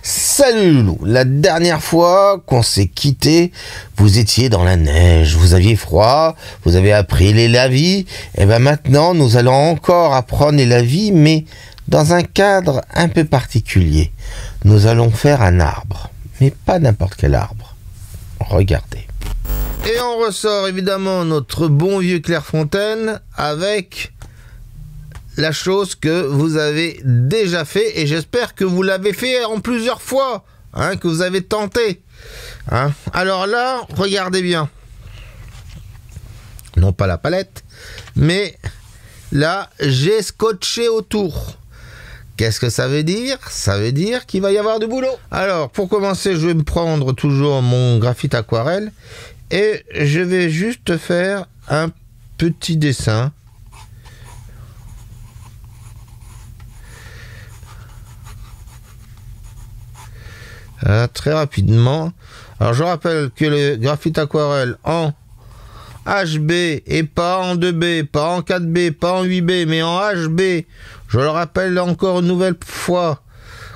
Salut Loulou, la dernière fois qu'on s'est quitté, vous étiez dans la neige, vous aviez froid, vous avez appris les lavis, et bien maintenant nous allons encore apprendre les lavis, mais dans un cadre un peu particulier. Nous allons faire un arbre, mais pas n'importe quel arbre. Regardez. Et on ressort évidemment notre bon vieux Clairefontaine avec la chose que vous avez déjà fait, et j'espère que vous l'avez fait en plusieurs fois, que vous avez tenté. Alors là, regardez bien. Non pas la palette, mais là, j'ai scotché autour. Qu'est-ce que ça veut dire? Ça veut dire qu'il va y avoir du boulot. Alors, pour commencer, je vais me prendre toujours mon graphite aquarelle et je vais juste faire un petit dessin. Très rapidement. Alors je rappelle que le graphite aquarelle en HB et pas en 2B, pas en 4B, pas en 8B, mais en HB, je le rappelle encore une nouvelle fois,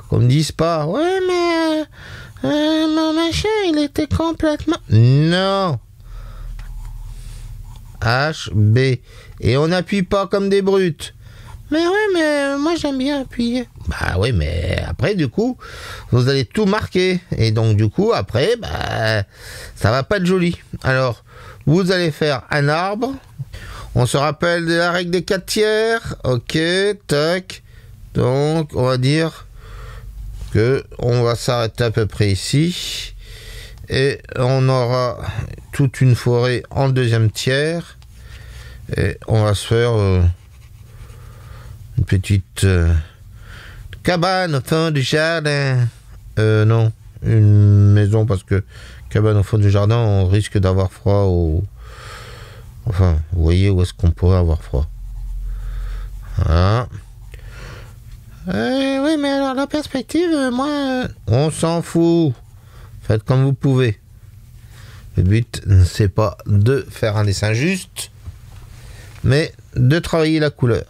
qu'on me dise pas, ouais mais mon machin il était complètement... Non, HB, et on n'appuie pas comme des brutes. Mais ouais, mais moi j'aime bien appuyer. Bah oui, mais après du coup, vous allez tout marquer. Et donc du coup, après, ça va pas être joli. Alors, vous allez faire un arbre. On se rappelle de la règle des 4 tiers. Ok, tac. Donc, on va dire que on va s'arrêter à peu près ici. Et on aura toute une forêt en deuxième tiers. Et on va se faire... une petite cabane au fond du jardin. Non, une maison, parce que cabane au fond du jardin, on risque d'avoir froid Enfin, vous voyez où est-ce qu'on pourrait avoir froid. Voilà. Oui, mais alors la perspective, moi... On s'en fout. Faites comme vous pouvez. Le but, c'est pas de faire un dessin juste, mais de travailler la couleur.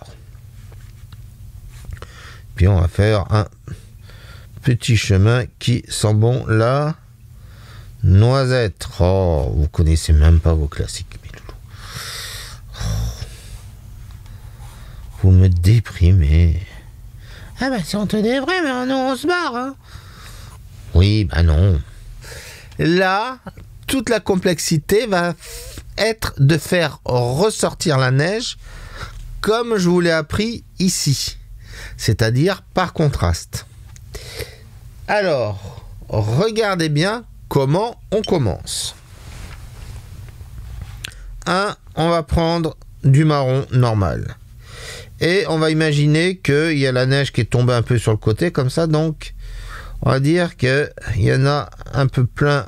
Puis on va faire un petit chemin qui sent bon la noisette. Oh, vous connaissez même pas vos classiques, mes loulous. Oh, vous me déprimez. Ah bah si on te déprime, nous on se barre. Oui, bah non. Là, toute la complexité va être de faire ressortir la neige comme je vous l'ai appris ici. C'est-à-dire par contraste. Alors, regardez bien comment on commence. On va prendre du marron normal. Et on va imaginer qu'il y a la neige qui est tombée un peu sur le côté, comme ça. Donc, on va dire qu'il y en a un peu plein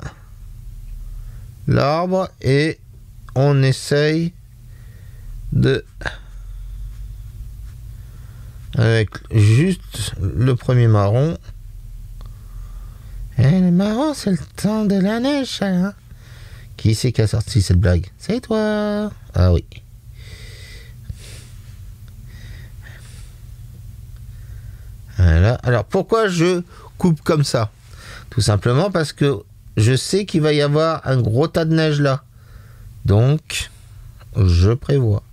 l'arbre. Et on essaye de... avec juste le premier marron. Et le marron, c'est le temps de la neige, ça. Qui c'est qui a sorti cette blague? C'est toi. Ah oui. Voilà. Alors, pourquoi je coupe comme ça? Tout simplement parce que je sais qu'il va y avoir un gros tas de neige là. Donc, je prévois.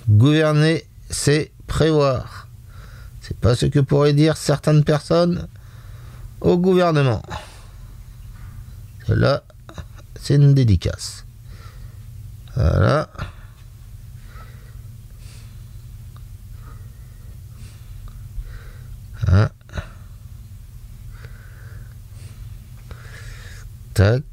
Gouverner, c'est prévoir. C'est pas ce que pourraient dire certaines personnes au gouvernement. Là, c'est une dédicace. Voilà. Tac.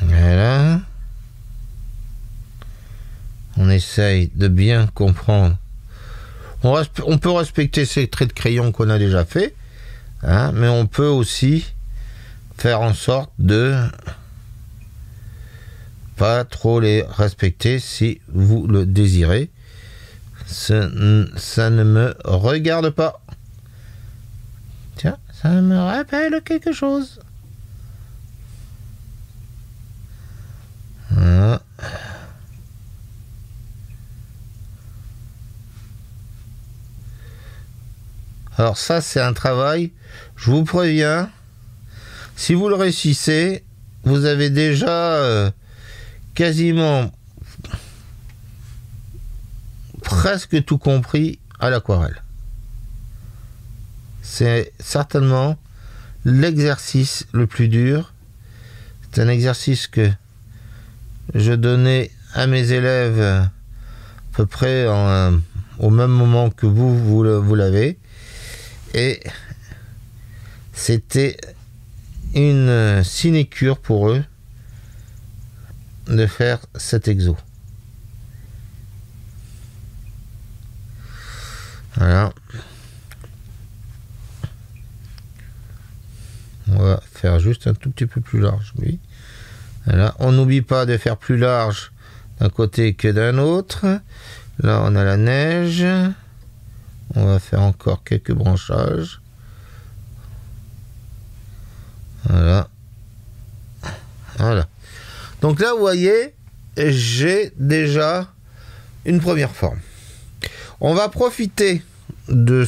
Voilà. On essaye de bien comprendre. On peut respecter ces traits de crayon qu'on a déjà fait, mais on peut aussi faire en sorte de pas trop les respecter si vous le désirez. Ça ne me regarde pas. Tiens, ça me rappelle quelque chose. Voilà. Alors ça, c'est un travail, je vous préviens, si vous le réussissez, vous avez déjà quasiment presque tout compris à l'aquarelle. C'est certainement l'exercice le plus dur. C'est un exercice que je donnais à mes élèves à peu près au même moment que vous l'avez. Et c'était une sinécure pour eux de faire cet exo. Voilà. On va faire juste un tout petit peu plus large, oui. Voilà. On n'oublie pas de faire plus large d'un côté que d'un autre. Là, on a la neige. On va faire encore quelques branchages. Voilà. Voilà. Donc là, vous voyez, j'ai déjà une première forme. On va profiter de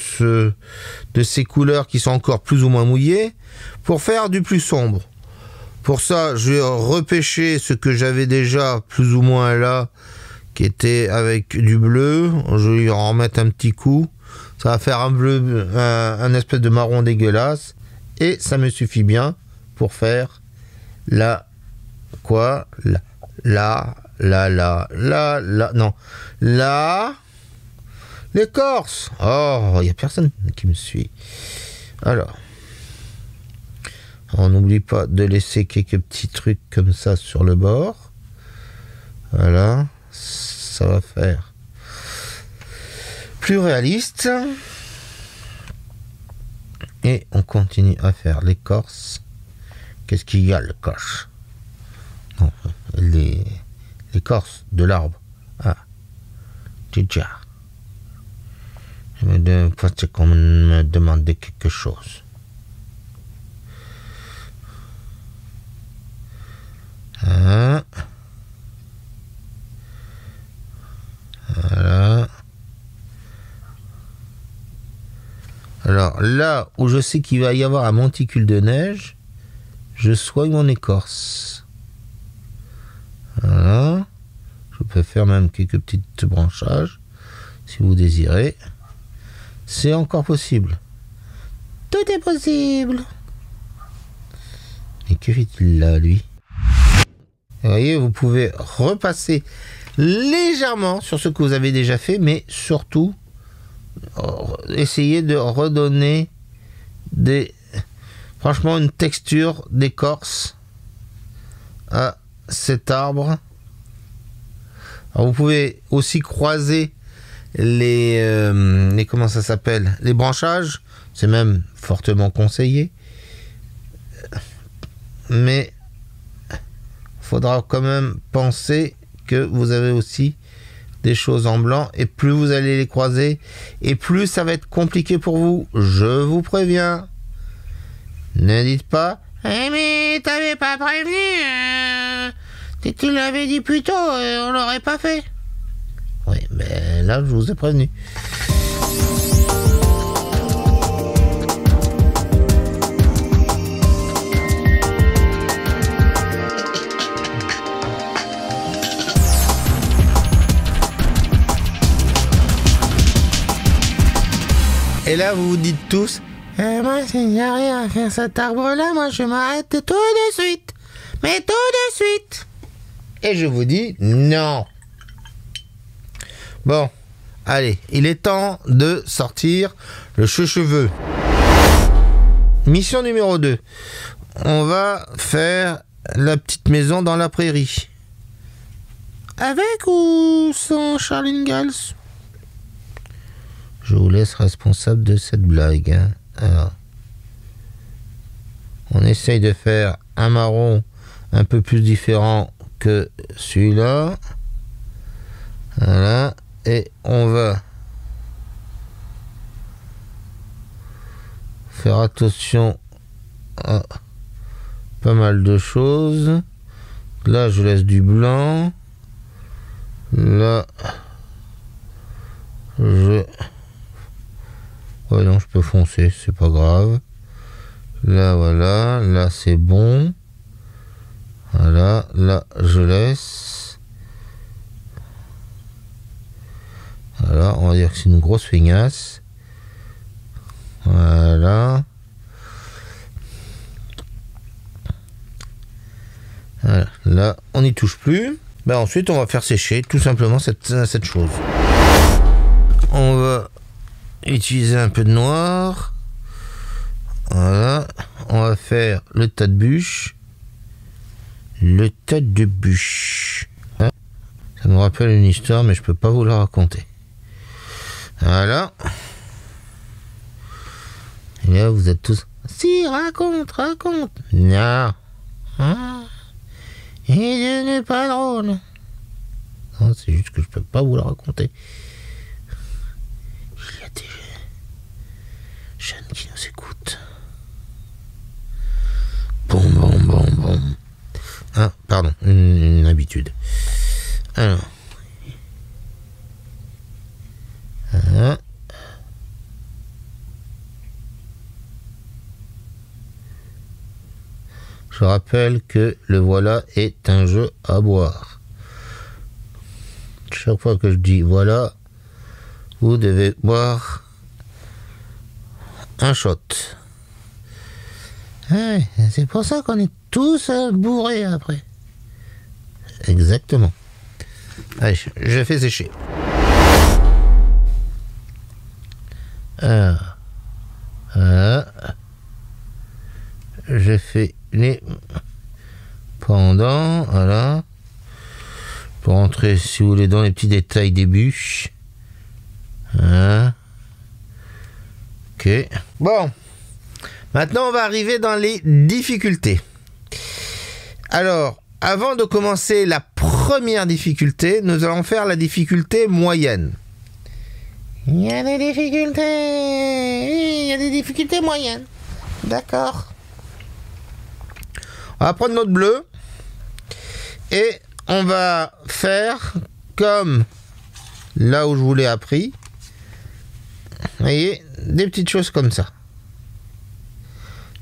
ces couleurs qui sont encore plus ou moins mouillées pour faire du plus sombre. Pour ça, je vais repêcher ce que j'avais déjà plus ou moins là, qui était avec du bleu. Je vais lui en remettre un petit coup. Ça va faire un bleu, un espèce de marron dégueulasse. Et ça me suffit bien pour faire l'écorce. Oh, il n'y a personne qui me suit. Alors, on n'oublie pas de laisser quelques petits trucs comme ça sur le bord. Voilà, ça va faire plus réaliste. Et on continue à faire l'écorce. Qu'est-ce qu'il y a, l'écorce? Non, l'écorce de l'arbre. Ah, déjà. Je me pensais qu'on me demandait quelque chose. Ah. Voilà. Alors là où je sais qu'il va y avoir un monticule de neige, je soigne mon écorce. Voilà. Je peux faire même quelques petites branchages si vous désirez. C'est encore possible. Tout est possible. Mais que fait-il là, lui? Vous voyez, vous pouvez repasser légèrement sur ce que vous avez déjà fait, mais surtout essayer de redonner franchement une texture d'écorce à cet arbre. Alors vous pouvez aussi croiser les comment ça s'appelle, les branchages, c'est même fortement conseillé, mais faudra quand même penser que vous avez aussi des choses en blanc, et plus vous allez les croiser, et plus ça va être compliqué pour vous, je vous préviens. Ne dites pas « Eh mais t'avais pas prévenu, tu l'avais dit plus tôt, on l'aurait pas fait. » Oui, mais là je vous ai prévenu. Et là, vous vous dites tous, moi, s'il n'y a rien à faire cet arbre-là, moi, je m'arrête tout de suite. Mais tout de suite. Et je vous dis, non. Bon, allez, il est temps de sortir le cheveu. Mission numéro 2. On va faire la petite maison dans la prairie. Avec ou sans Charles Ingalls? Je vous laisse responsable de cette blague. Hein. Alors, on essaye de faire un marron un peu plus différent que celui-là. Voilà. Et on va faire attention à pas mal de choses. Là, je laisse du blanc. Là, ouais, non, je peux foncer, c'est pas grave. Là, voilà, là, c'est bon. Voilà, là, je laisse. Voilà, on va dire que c'est une grosse feignasse. Voilà. Voilà. Là, on n'y touche plus. Ben ensuite, on va faire sécher tout simplement cette chose. On va utiliser un peu de noir. Voilà. On va faire le tas de bûches. Le tas de bûches. Ça me rappelle une histoire, mais je peux pas vous la raconter. Voilà. Et là, vous êtes tous... Si, raconte. Non. Ah. Il n'est pas drôle. Non, c'est juste que je peux pas vous la raconter. Il y a des jeunes qui nous écoutent. Bon. Ah, pardon, une habitude. Alors. Voilà. Je rappelle que le voilà est un jeu à boire. Chaque fois que je dis voilà, vous devez boire un shot. Ouais, c'est pour ça qu'on est tous bourrés après. Exactement. Allez, je fais sécher. Je fais les pendant, voilà, pour entrer, si vous voulez, dans les petits détails des bûches. Hein. Ok. Bon. Maintenant, on va arriver dans les difficultés. Alors, avant de commencer la première difficulté, nous allons faire la difficulté moyenne. Il y a des difficultés moyennes. D'accord. On va prendre notre bleu et on va faire comme là où je vous l'ai appris. Vous voyez, des petites choses comme ça.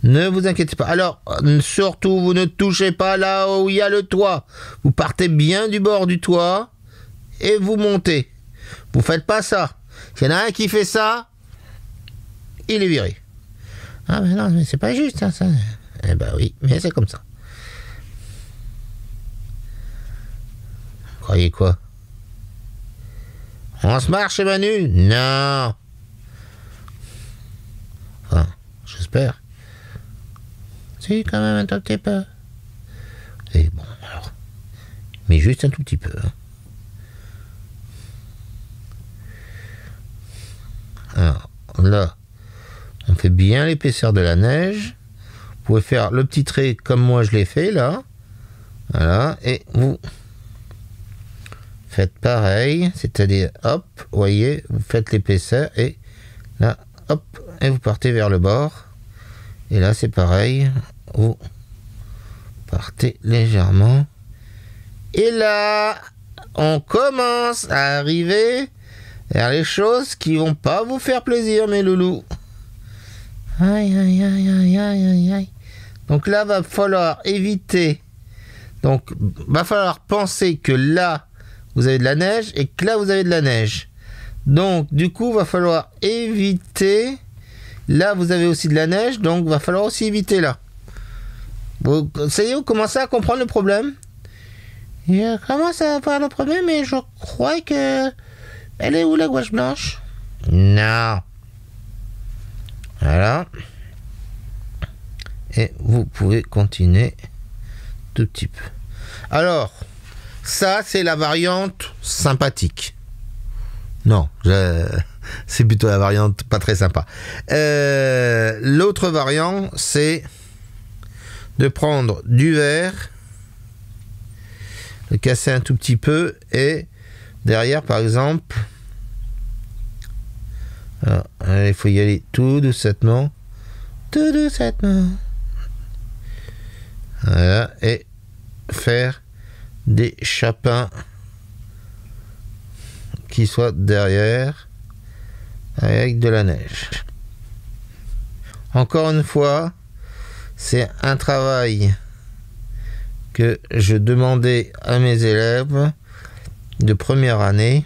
Ne vous inquiétez pas. Alors, surtout, vous ne touchez pas là où il y a le toit. Vous partez bien du bord du toit et vous montez. Vous faites pas ça. S'il y en a un qui fait ça, il est viré. Ah mais non, mais c'est pas juste ça. Eh ben oui, mais c'est comme ça. Vous croyez quoi? On se marche chez Manu? Non. Enfin, j'espère. Si, quand même un tout petit peu. Et bon, alors. Mais juste un tout petit peu. Alors, là, on fait bien l'épaisseur de la neige. Vous pouvez faire le petit trait comme moi je l'ai fait, là. Voilà, et vous faites pareil, c'est-à-dire, hop, vous voyez, vous faites l'épaisseur, et là, hop, et vous partez vers le bord. Et là, c'est pareil, vous partez légèrement. Et là, on commence à arriver vers les choses qui vont pas vous faire plaisir, mes loulous. Aïe, aïe, aïe, aïe, aïe, aïe, aïe. Donc là, va falloir éviter. Donc, va falloir penser que là, vous avez de la neige et que là, vous avez de la neige. Donc, du coup, va falloir éviter. Là, vous avez aussi de la neige, donc va falloir aussi éviter là. Ça y est, vous commencez à comprendre le problème? Je commence à voir le problème, mais je crois que... Elle est où la gouache blanche? Non. Voilà. Et vous pouvez continuer tout petit peu. Alors, ça, c'est la variante sympathique. Non, c'est plutôt la variante pas très sympa. L'autre variant, c'est de prendre du verre, le casser un tout petit peu et derrière, par exemple, alors, il faut y aller tout doucement. tout doucement. Voilà, et faire des chapins qui soient derrière avec de la neige. Encore une fois, c'est un travail que je demandais à mes élèves de première année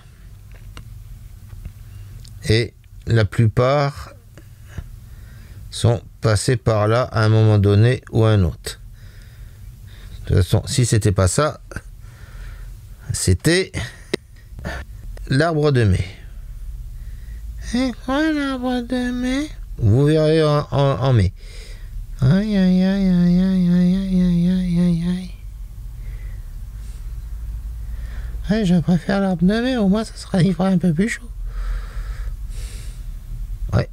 et la plupart sont passés par là à un moment donné ou à un autre. De toute façon, si c'était pas ça, c'était l'arbre de mai. Et quoi l'arbre de mai? Vous verrez en mai. Aïe aïe aïe aïe aïe aïe aïe aïe aïe aïe. Ouais, je préfère l'arbre de mai, au moins il fera un peu plus chaud. Ouais.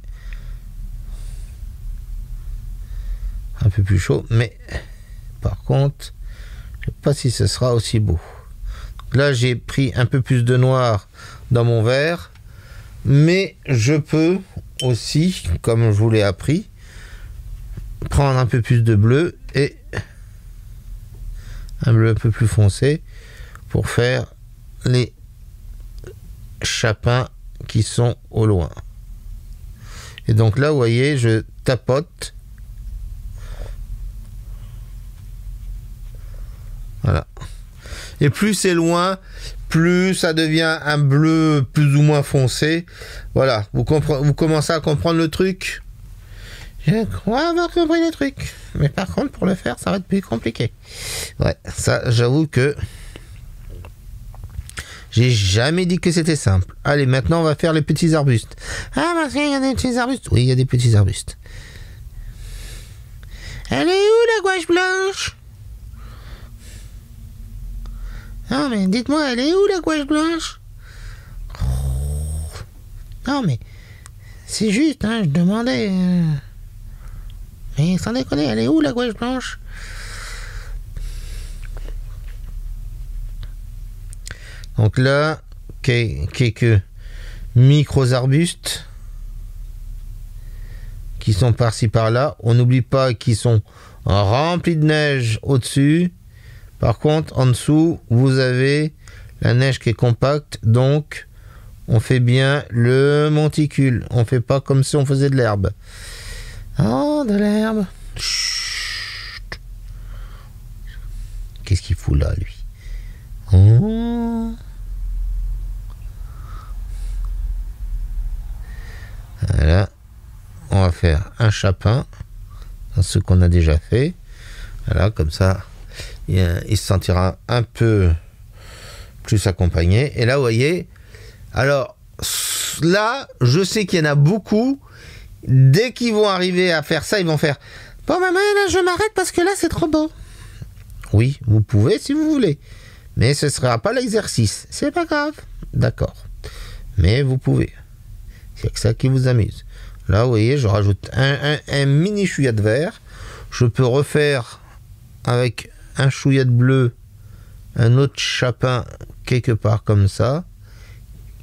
Un peu plus chaud, mais par contre, je ne sais pas si ce sera aussi beau. Là, j'ai pris un peu plus de noir dans mon verre, mais je peux aussi, comme je vous l'ai appris, prendre un peu plus de bleu et un bleu un peu plus foncé pour faire les chapins qui sont au loin. Et donc là, vous voyez, je tapote. Voilà. Et plus c'est loin, plus ça devient un bleu plus ou moins foncé. Voilà, vous commencez à comprendre le truc. Je crois avoir compris le truc. Mais par contre, pour le faire, ça va être plus compliqué. Ouais, ça, j'avoue que j'ai jamais dit que c'était simple. Allez, maintenant, on va faire les petits arbustes. Ah, parce qu'il y a des petits arbustes. Oui, il y a des petits arbustes. Elle est où, la gouache blanche? Non, mais dites-moi, elle est où, la gouache blanche? Non, mais c'est juste, hein, je demandais. Mais sans déconner, elle est où, la gouache blanche? Donc là, quelques micros-arbustes qui sont par-ci par-là. On n'oublie pas qu'ils sont remplis de neige au-dessus. Par contre, en dessous, vous avez la neige qui est compacte. Donc, on fait bien le monticule. On fait pas comme si on faisait de l'herbe. Oh, de l'herbe. Chut. Qu'est-ce qu'il fout là, lui? Oh. Voilà. On va faire un chapin dans ce qu'on a déjà fait. Voilà, comme ça, il se sentira un peu plus accompagné. Et là, vous voyez, alors là, je sais qu'il y en a beaucoup. Dès qu'ils vont arriver à faire ça, ils vont faire « Bon, maman, là, je m'arrête parce que là, c'est trop beau. » Oui, vous pouvez si vous voulez. Mais ce ne sera pas l'exercice. C'est pas grave. D'accord. Mais vous pouvez. C'est que ça qui vous amuse. Là, vous voyez, je rajoute un mini chouïa de vert. Je peux refaire avec un chouïa de bleu un autre chapin quelque part comme ça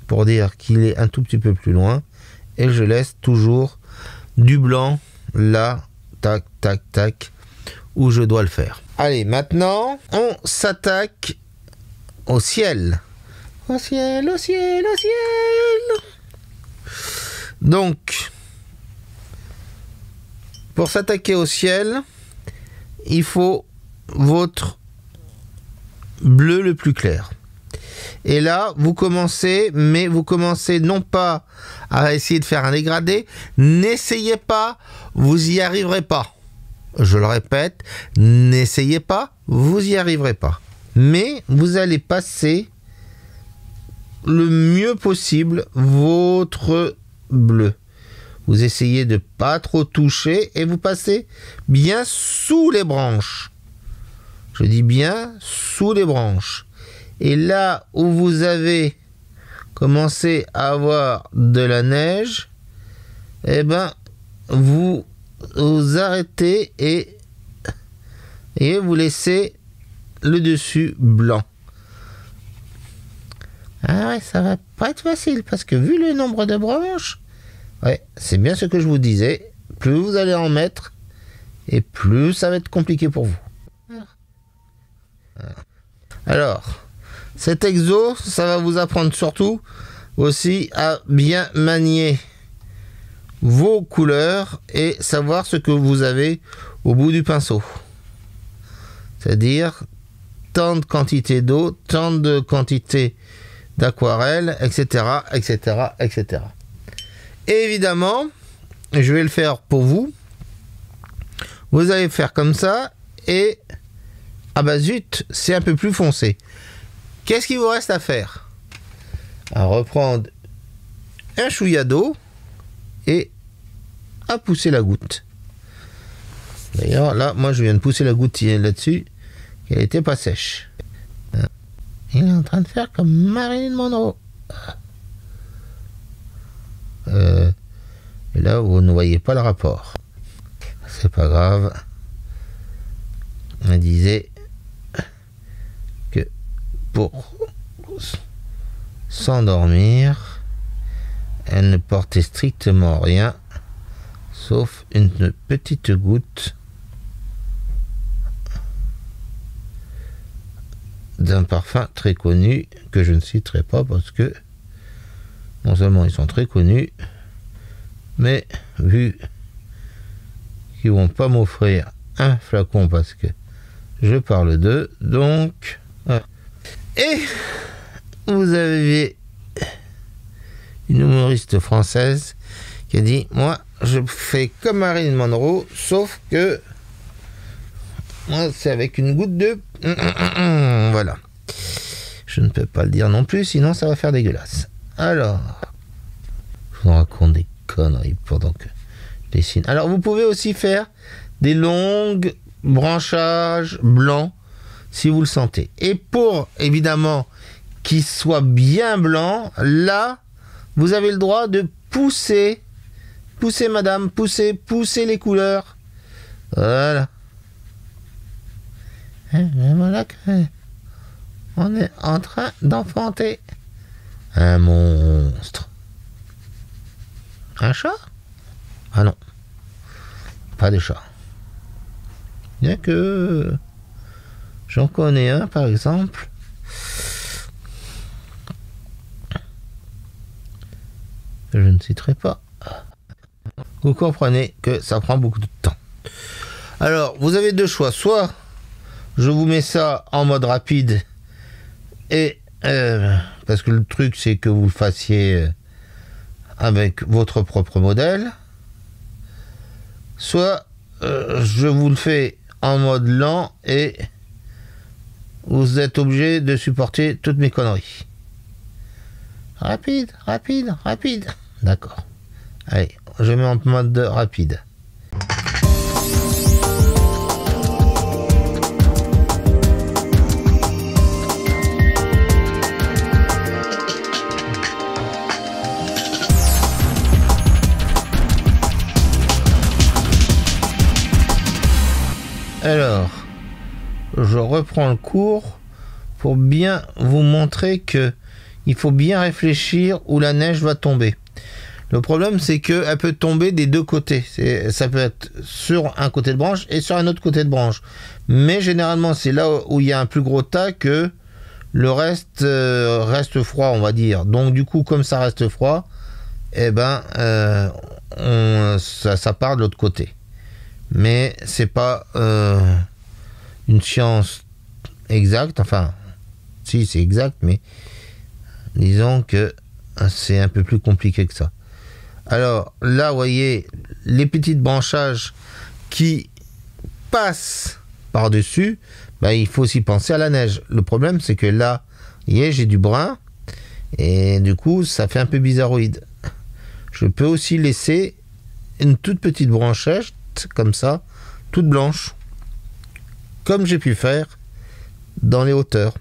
pour dire qu'il est un tout petit peu plus loin. Et je laisse toujours du blanc là, tac, tac, tac, où je dois le faire. Allez, maintenant, on s'attaque au ciel. Au ciel, au ciel, au ciel. Donc, pour s'attaquer au ciel, il faut votre bleu le plus clair. Et là, vous commencez, mais vous commencez non pas à essayer de faire un dégradé, n'essayez pas, vous y arriverez pas. Je le répète, n'essayez pas, vous y arriverez pas. Mais vous allez passer le mieux possible votre bleu. Vous essayez de pas trop toucher et vous passez bien sous les branches. Je dis bien sous les branches. Et là où vous avez commencé à avoir de la neige, eh ben, vous arrêtez et vous laissez le dessus blanc. Ah ouais, ça va pas être facile parce que vu le nombre de branches, ouais, c'est bien ce que je vous disais. plus vous allez en mettre, et plus ça va être compliqué pour vous. Alors, cet exo, ça va vous apprendre surtout aussi à bien manier vos couleurs et savoir ce que vous avez au bout du pinceau. C'est-à-dire tant de quantité d'eau, tant de quantité d'aquarelle, etc., etc., etc. Et évidemment, je vais le faire pour vous. Vous allez faire comme ça et ah bah zut, c'est un peu plus foncé. Qu'est-ce qu'il vous reste à faire? À reprendre un chouïa d'eau et à pousser la goutte. D'ailleurs, là, moi, je viens de pousser la goutte là-dessus, qui n'était pas sèche. Il est en train de faire comme Marilyn Monroe. Et là, vous ne voyez pas le rapport. C'est pas grave. On disait que pour s'endormir, elle ne portait strictement rien, sauf une petite goutte d'un parfum très connu, que je ne citerai pas parce que non seulement ils sont très connus, mais vu qu'ils vont pas m'offrir un flacon parce que je parle d'eux, donc voilà. Et vous avez une humoriste française qui a dit: moi je fais comme Marilyn Monroe, sauf que moi c'est avec une goutte de voilà. Je ne peux pas le dire non plus, sinon ça va faire dégueulasse. Alors, je vous raconte des conneries pendant que je dessine. Alors, vous pouvez aussi faire des longues branchages blancs si vous le sentez. Et pour, évidemment, qu'il soit bien blanc, là, vous avez le droit de pousser. Poussez, madame, poussez, poussez les couleurs. Voilà. Et voilà que on est en train d'enfanter un monstre. Un chat? Ah non. Pas de chat. Bien que j'en connais un, par exemple. Je ne citerai pas. Vous comprenez que ça prend beaucoup de temps. Alors, vous avez deux choix. Soit je vous mets ça en mode rapide et parce que le truc c'est que vous le fassiez avec votre propre modèle. Soit je vous le fais en mode lent et vous êtes obligé de supporter toutes mes conneries. Rapide, rapide, rapide. D'accord. Allez, je mets en mode rapide. Alors, je reprends le cours pour bien vous montrer que il faut bien réfléchir où la neige va tomber. Le problème, c'est qu'elle peut tomber des deux côtés. Ça peut être sur un côté de branche et sur un autre côté de branche. Mais généralement, c'est là où il y a un plus gros tas que le reste reste froid, on va dire. Donc, du coup, comme ça reste froid, eh ben, ça part de l'autre côté. Mais c'est pas une science exacte. Enfin, si, c'est exact, mais disons que c'est un peu plus compliqué que ça. Alors là, vous voyez les petites branchages qui passent par-dessus, ben, il faut aussi penser à la neige. Le problème, c'est que là, vous voyez, j'ai du brun, et du coup, ça fait un peu bizarroïde. Je peux aussi laisser une toute petite branchette, comme ça, toute blanche, comme j'ai pu faire dans les hauteurs.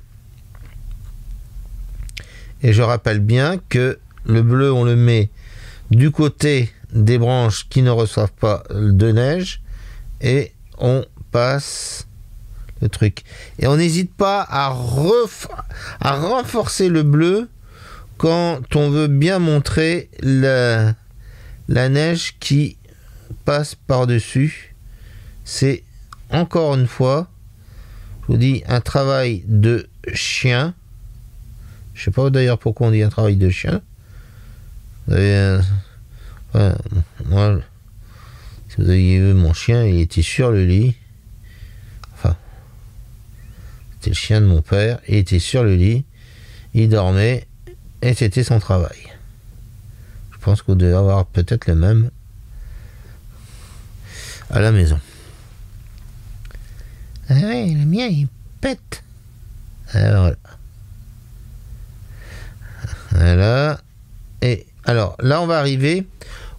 Et je rappelle bien que le bleu, on le met du côté des branches qui ne reçoivent pas de neige et on passe le truc. Et on n'hésite pas à renforcer le bleu quand on veut bien montrer la neige qui passe par-dessus. C'est encore une fois, je vous dis, un travail de chien. Je sais pas d'ailleurs pourquoi on dit un travail de chien. Vous avez moi, si vous aviez vu mon chien, il était sur le lit. Enfin, c'était le chien de mon père. Il était sur le lit. Il dormait. Et c'était son travail. Je pense que vous devez avoir peut-être le même à la maison. Ah ouais, le mien, il pète. Alors, voilà. Voilà. Et alors, là, on va arriver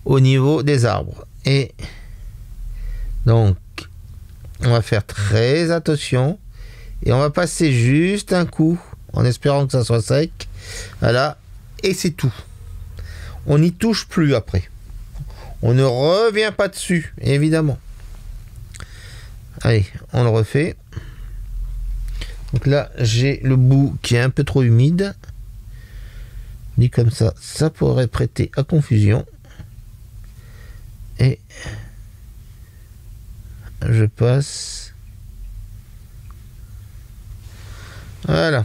au niveau des arbres. Et donc, on va faire très attention. Et on va passer juste un coup, en espérant que ça soit sec. Voilà. Et c'est tout. On n'y touche plus après. On ne revient pas dessus, évidemment. Allez, on le refait. Donc là, j'ai le bout qui est un peu trop humide. Dit comme ça, ça pourrait prêter à confusion. Et je passe. Voilà.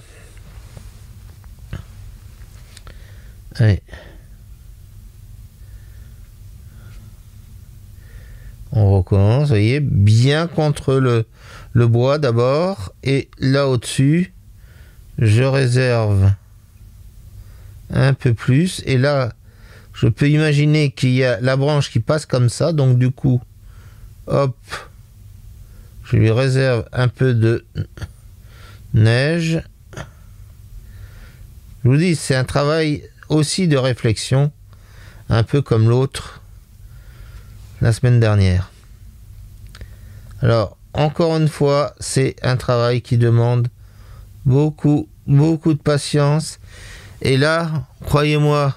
Allez. On recommence, vous voyez, bien contre le bois d'abord. Et là au-dessus, je réserve un peu plus. Et là, je peux imaginer qu'il y a la branche qui passe comme ça. Donc du coup, hop, je lui réserve un peu de neige. Je vous dis, c'est un travail aussi de réflexion, un peu comme l'autre la semaine dernière. Alors, encore une fois, c'est un travail qui demande beaucoup de patience. Et là, croyez-moi,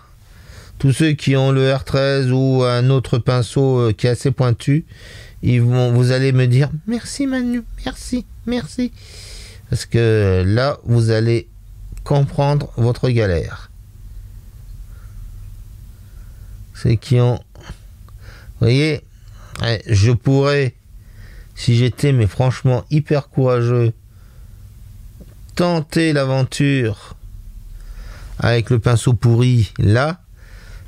tous ceux qui ont le R13 ou un autre pinceau qui est assez pointu, vous allez me dire « Merci Manu, merci, merci ». Parce que là, vous allez comprendre votre galère. Ceux qui ont... Vous voyez, je pourrais, si j'étais, mais franchement, hyper courageux, tenter l'aventure avec le pinceau pourri, là,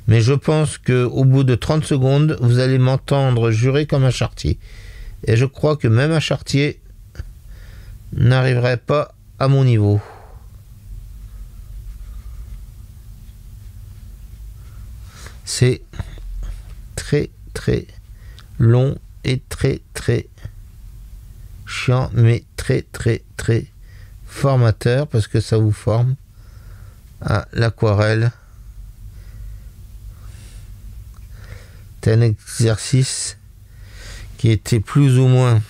mais je pense qu'au bout de 30 secondes, vous allez m'entendre jurer comme un charretier. Et je crois que même un charretier n'arriverait pas à mon niveau. C'est très long et très chiant, mais très formateur, parce que ça vous forme à l'aquarelle. C'est un exercice qui était plus ou moins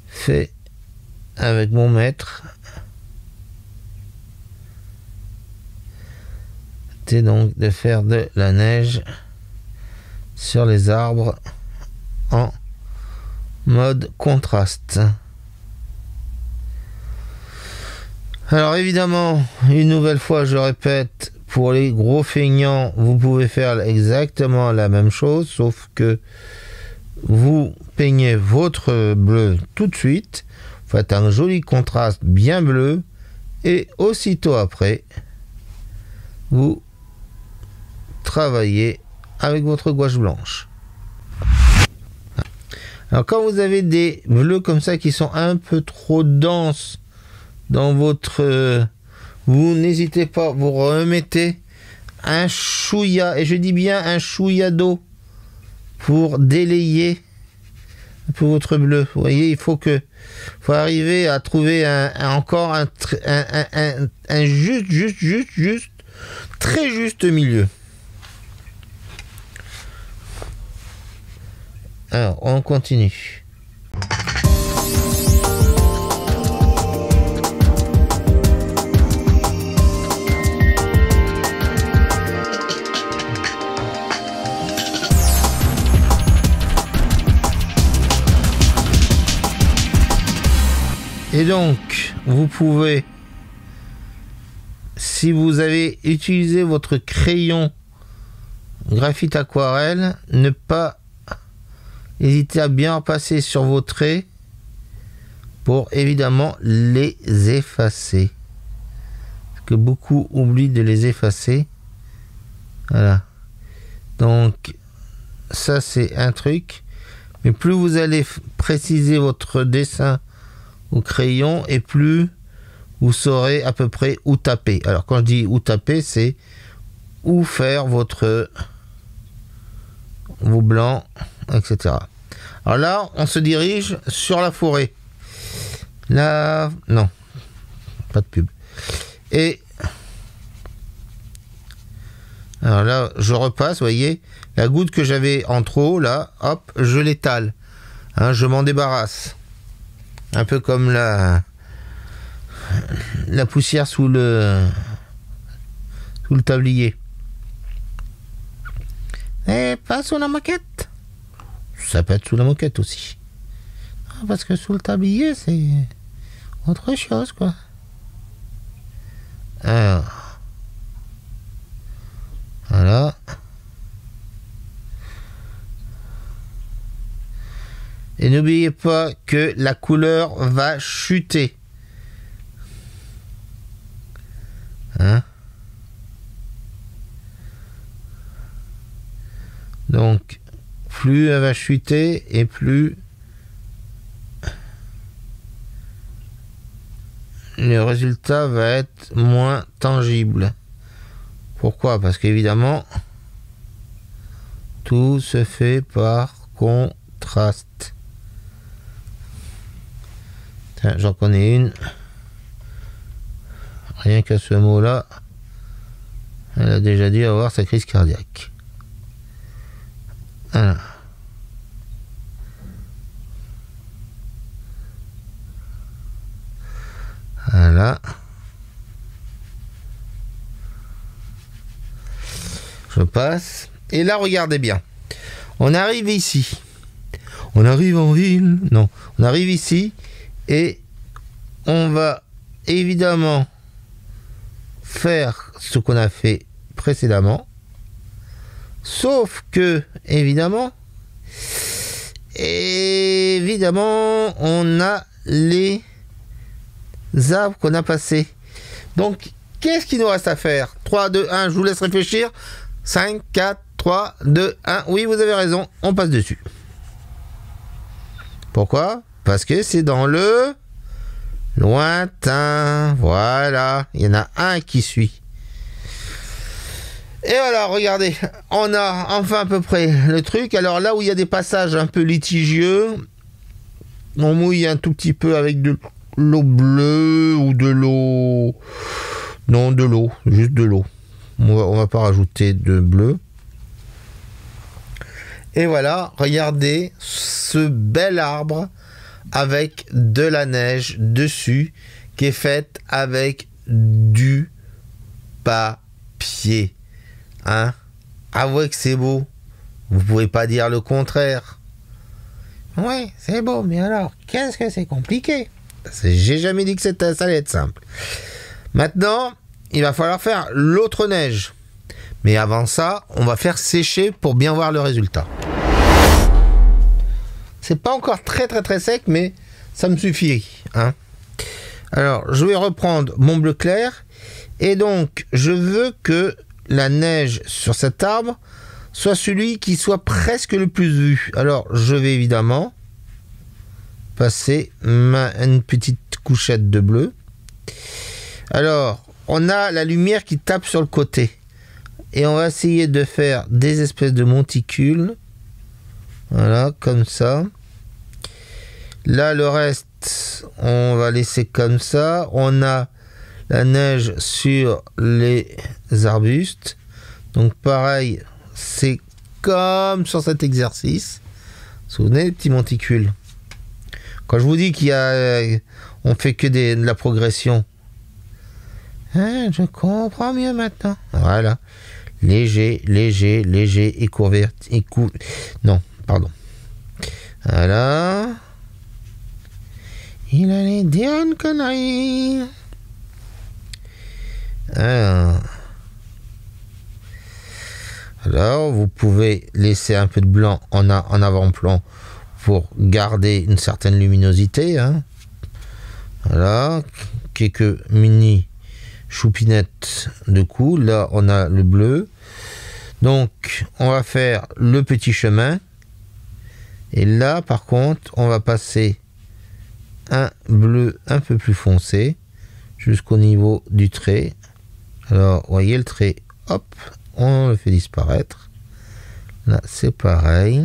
fait avec mon maître. C'est donc de faire de la neige sur les arbres en mode contraste. Alors évidemment, une nouvelle fois, je répète, pour les gros feignants, vous pouvez faire exactement la même chose, sauf que vous peignez votre bleu tout de suite, vous faites un joli contraste bien bleu, et aussitôt après, vous travaillez avec votre gouache blanche. Alors quand vous avez des bleus comme ça qui sont un peu trop denses dans votre... vous n'hésitez pas, vous remettez un chouïa, et je dis bien un chouïa d'eau, pour délayer un peu votre bleu. Vous voyez, il faut arriver à trouver encore un juste, très juste milieu. Alors, on continue. Et donc, vous pouvez, si vous avez utilisé votre crayon graphite aquarelle, ne pas hésiter à bien passer sur vos traits pour évidemment les effacer. Parce que beaucoup oublient de les effacer. Voilà. Donc, ça c'est un truc. Mais plus vous allez préciser votre dessin au crayon, et plus vous saurez à peu près où taper. Alors, quand je dis où taper, c'est où faire vos blancs, etc. Alors là, on se dirige sur la forêt. Là, non, pas de pub. Et alors là, je repasse, vous voyez, la goutte que j'avais en trop, là, hop, je l'étale. Hein, je m'en débarrasse. Un peu comme la poussière sous le tablier. Et pas sous la moquette. Ça peut être sous la moquette aussi. Parce que sous le tablier, c'est autre chose, quoi. Alors, voilà. Et n'oubliez pas que la couleur va chuter. Hein? Donc, plus elle va chuter et plus le résultat va être moins tangible. Pourquoi? Parce qu'évidemment, tout se fait par contraste. Tiens, j'en connais une. Rien qu'à ce mot-là, elle a déjà dû avoir sa crise cardiaque. Voilà. Voilà. Je passe. Et là, regardez bien. On arrive ici. On arrive en ville. Non. On arrive ici. Et on va évidemment faire ce qu'on a fait précédemment. Sauf que, évidemment, on a les arbres qu'on a passés. Donc, qu'est-ce qu'il nous reste à faire? 3, 2, 1, je vous laisse réfléchir. 5, 4, 3, 2, 1. Oui, vous avez raison, on passe dessus. Pourquoi? Parce que c'est dans le lointain. Voilà, il y en a un qui suit. Et voilà, regardez, on a enfin à peu près le truc. Alors là où il y a des passages un peu litigieux, on mouille un tout petit peu avec de l'eau bleue ou de l'eau... Non, de l'eau, juste de l'eau. On va pas rajouter de bleu. Et voilà, regardez ce bel arbre avec de la neige dessus qui est faite avec du papier. Hein? Avouez que c'est beau. Vous pouvez pas dire le contraire. Ouais, c'est beau, mais alors, qu'est-ce que c'est compliqué? J'ai jamais dit que ça allait être simple. Maintenant, il va falloir faire l'autre neige. Mais avant ça, on va faire sécher pour bien voir le résultat. C'est pas encore très sec, mais ça me suffit. Hein? Alors, je vais reprendre mon bleu clair. Et donc, je veux que la neige sur cet arbre soit celui qui soit presque le plus vu. Alors, je vais évidemment passer une petite couchette de bleu. Alors, on a la lumière qui tape sur le côté. Et on va essayer de faire des espèces de monticules. Voilà, comme ça. Là, le reste, on va laisser comme ça. On a la neige sur les arbustes. Donc pareil, c'est comme sur cet exercice. Vous vous souvenez des petits monticules? Quand je vous dis on fait que de la progression. Hein, je comprends mieux maintenant. Voilà. Léger, léger, léger, non, pardon. Voilà. Il allait dire une connerie. Alors, vous pouvez laisser un peu de blanc en avant-plan pour garder une certaine luminosité. Hein. Voilà, quelques mini choupinettes de coups. Là, on a le bleu. Donc, on va faire le petit chemin. Et là, par contre, on va passer un bleu un peu plus foncé jusqu'au niveau du trait. Alors, vous voyez le trait, hop, on le fait disparaître. Là, c'est pareil.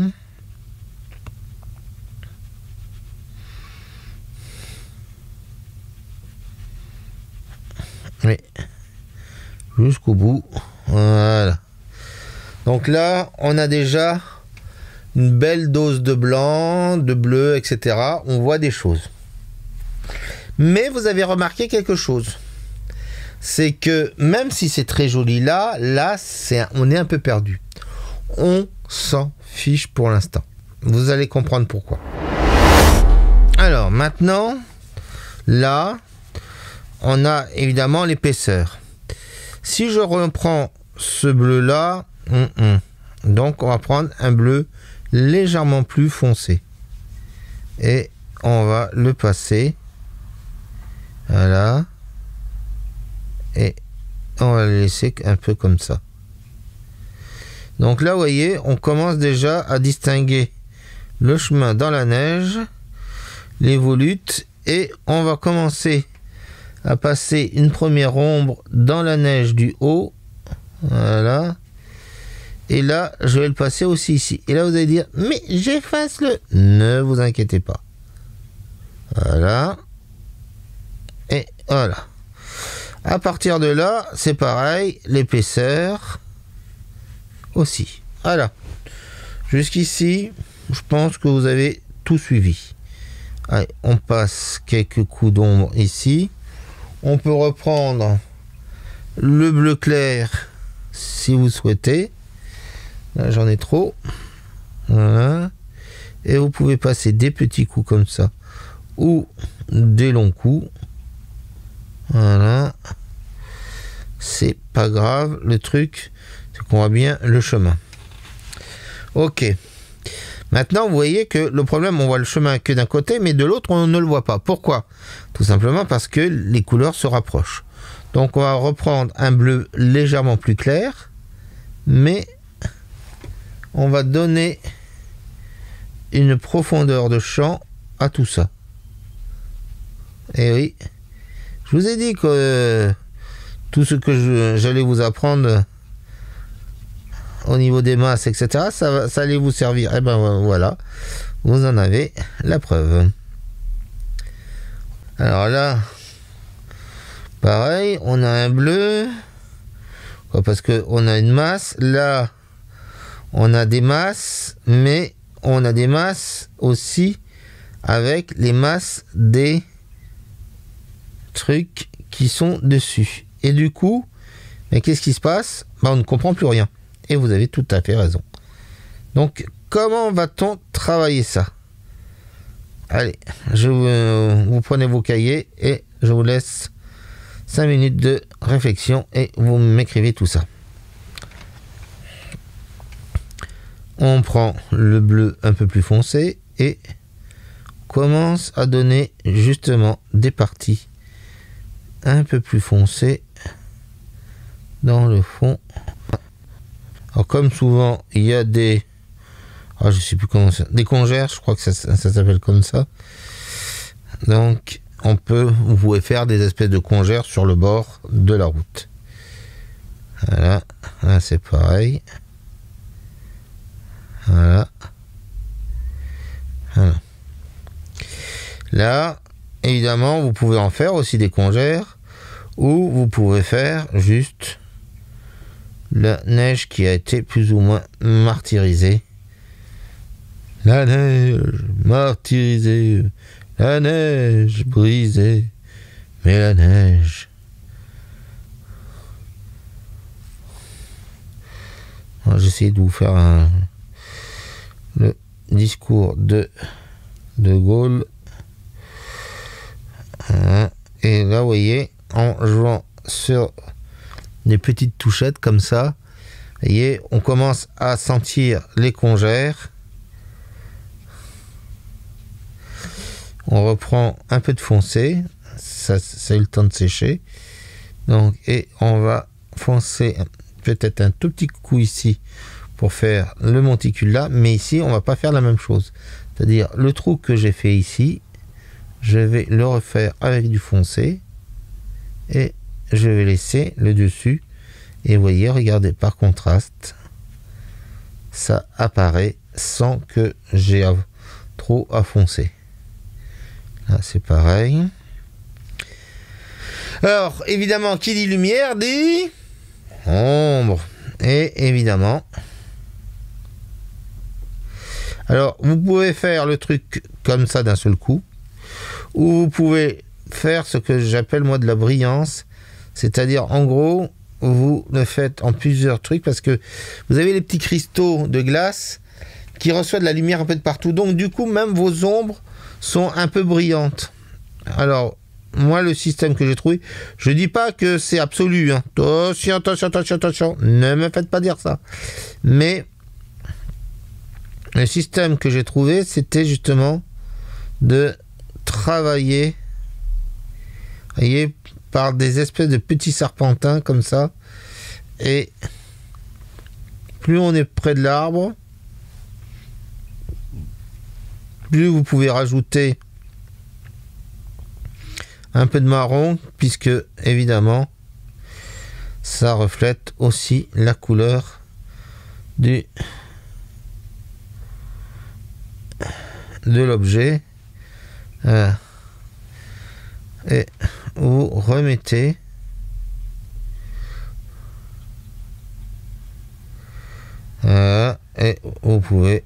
Oui, jusqu'au bout. Voilà. Donc là, on a déjà une belle dose de blanc, de bleu, etc. On voit des choses. Mais vous avez remarqué quelque chose. C'est que même si c'est très joli là, on est un peu perdu. On s'en fiche pour l'instant. Vous allez comprendre pourquoi. Alors maintenant, là, on a évidemment l'épaisseur. Si je reprends ce bleu là, donc on va prendre un bleu légèrement plus foncé. Et on va le passer. Voilà. Et on va le laisser un peu comme ça. Donc là, vous voyez, on commence déjà à distinguer le chemin dans la neige, les volutes, et on va commencer à passer une première ombre dans la neige du haut. Voilà. Et là, je vais le passer aussi ici. Et là, vous allez dire, mais j'efface le... Ne vous inquiétez pas. Voilà. Et voilà. À partir de là, c'est pareil, l'épaisseur aussi. Voilà. Jusqu'ici, je pense que vous avez tout suivi. Allez, on passe quelques coups d'ombre ici. On peut reprendre le bleu clair si vous souhaitez. Là, j'en ai trop. Voilà. Et vous pouvez passer des petits coups comme ça ou des longs coups. Voilà. C'est pas grave. Le truc, c'est qu'on voit bien le chemin. Ok. Maintenant, vous voyez que le problème, on voit le chemin que d'un côté, mais de l'autre, on ne le voit pas. Pourquoi? Tout simplement parce que les couleurs se rapprochent. Donc, on va reprendre un bleu légèrement plus clair, mais on va donner une profondeur de champ à tout ça. Et oui, je vous ai dit que tout ce que j'allais vous apprendre au niveau des masses, etc., ça allait vous servir. Et ben voilà, vous en avez la preuve. Alors là, pareil, on a un bleu, parce qu'on a une masse. Là, on a des masses, mais on a des masses aussi avec les masses des trucs qui sont dessus. Et du coup, mais qu'est-ce qui se passe? On ne comprend plus rien. Et vous avez tout à fait raison. Donc, comment va-t-on travailler ça? Allez, vous prenez vos cahiers et je vous laisse 5 minutes de réflexion et vous m'écrivez tout ça. On prend le bleu un peu plus foncé et commence à donner justement des parties un peu plus foncées dans le fond. Alors comme souvent il y a des je sais plus comment ça, des congères, je crois que ça s'appelle comme ça. Donc vous pouvez faire des espèces de congères sur le bord de la route. Voilà, là c'est pareil. Voilà. Là, évidemment, vous pouvez en faire aussi des congères, ou vous pouvez faire juste la neige qui a été plus ou moins martyrisée. La neige martyrisée, la neige brisée, mais la neige. J'essaie de vous faire le discours de Gaulle. Et là, vous voyez, en jouant sur des petites touchettes comme ça. Vous voyez, on commence à sentir les congères. On reprend un peu de foncé, ça a eu le temps de sécher. Donc, et on va foncer peut-être un tout petit coup ici pour faire le monticule là, mais ici on va pas faire la même chose. C'est-à-dire le trou que j'ai fait ici, je vais le refaire avec du foncé et je vais laisser le dessus. Et vous voyez, regardez, par contraste, ça apparaît sans que j'ai trop à foncer. Là, c'est pareil. Alors, évidemment, qui dit lumière dit ombre. Et évidemment, alors, vous pouvez faire le truc comme ça d'un seul coup, ou vous pouvez faire ce que j'appelle moi de la brillance, c'est-à-dire, en gros, vous le faites en plusieurs trucs, parce que vous avez les petits cristaux de glace qui reçoivent de la lumière un peu de partout, donc du coup, même vos ombres sont un peu brillantes. Alors, moi, le système que j'ai trouvé, je dis pas que c'est absolu, hein. Attention, ne me faites pas dire ça. Mais le système que j'ai trouvé, c'était justement de travailler, voyez, par des espèces de petits serpentins comme ça. Et plus on est près de l'arbre, plus vous pouvez rajouter un peu de marron, puisque évidemment ça reflète aussi la couleur de l'objet. Et vous remettez et vous pouvez.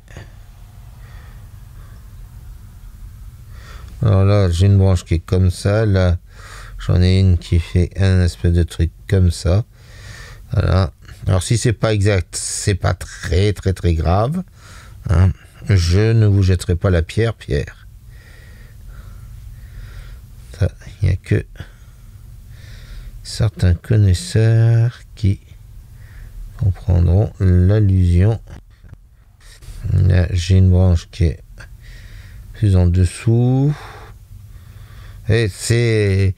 Alors là, j'ai une branche qui est comme ça. Là, j'en ai une qui fait un espèce de truc comme ça. Voilà. Alors si c'est pas exact, c'est pas très grave. Hein. Je ne vous jetterai pas la pierre. Il n'y a que certains connaisseurs qui comprendront l'allusion. Là, j'ai une branche qui est plus en dessous. Et c'est